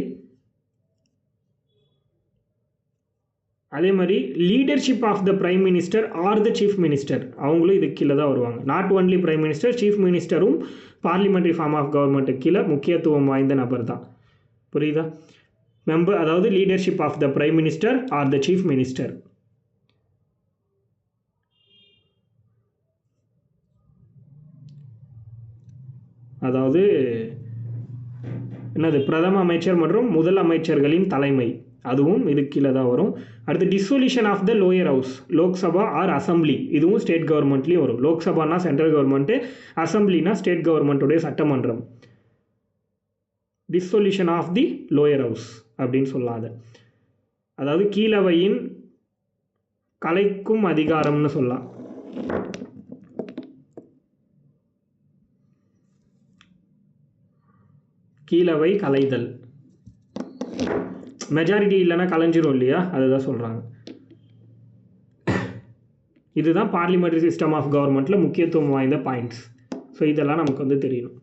அதே மாதிரி leadership of the prime minister or the chief minister, அவங்களும் இதுக்கு கீழே தான் வருவாங்க. Not only prime minister, chief மினிஸ்டரும் பார்லிமெண்ட்ரி ஃபார்ம் ஆஃப் கவர்மெண்ட்டுக்கு கீழே முக்கியத்துவம் வாய்ந்த நபர் தான். புரியுதா? அதாவது leadership of the prime minister or the chief minister. அதாவது என்னது, பிரதம அமைச்சர் மற்றும் முதல் அமைச்சர்களின் தலைமை, அதுவும் இதுக்கு கீழே தான் வரும். அடுத்து dissolution of the lower house, Lok Sabha or assembly, இதுவும் ஸ்டேட் கவர்மெண்ட்லேயும் வரும். லோக்சபானா சென்ட்ரல் கவர்மெண்ட்டு, அசம்பிளினா ஸ்டேட் கவர்மெண்ட்டுடைய சட்டமன்றம். Dissolution of the lower house அப்படின்னு சொல்லாத, அதாவது கீழவையின் கலைக்கும் அதிகாரம்னு சொல்லலாம். கீழவை கலைதல், மெஜாரிட்டி இல்லைன்னா கலைஞ்சிரும் இல்லையா, அதுதான் சொல்கிறாங்க. இதுதான் பார்லிமெண்ட்ரி சிஸ்டம் ஆஃப் கவர்மெண்ட்டில் முக்கியத்துவம் வாய்ந்த பாயிண்ட்ஸ். ஸோ இதெல்லாம் நமக்கு வந்து தெரியணும்.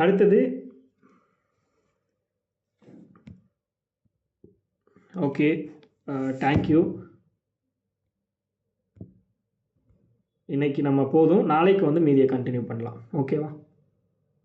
அடுத்தது ஓகே, தேங்க்யூ. இன்னைக்கு நம்ம போதும், நாளைக்கு வந்து மீதியை கண்டினியூ பண்ணலாம். ஓகேவா?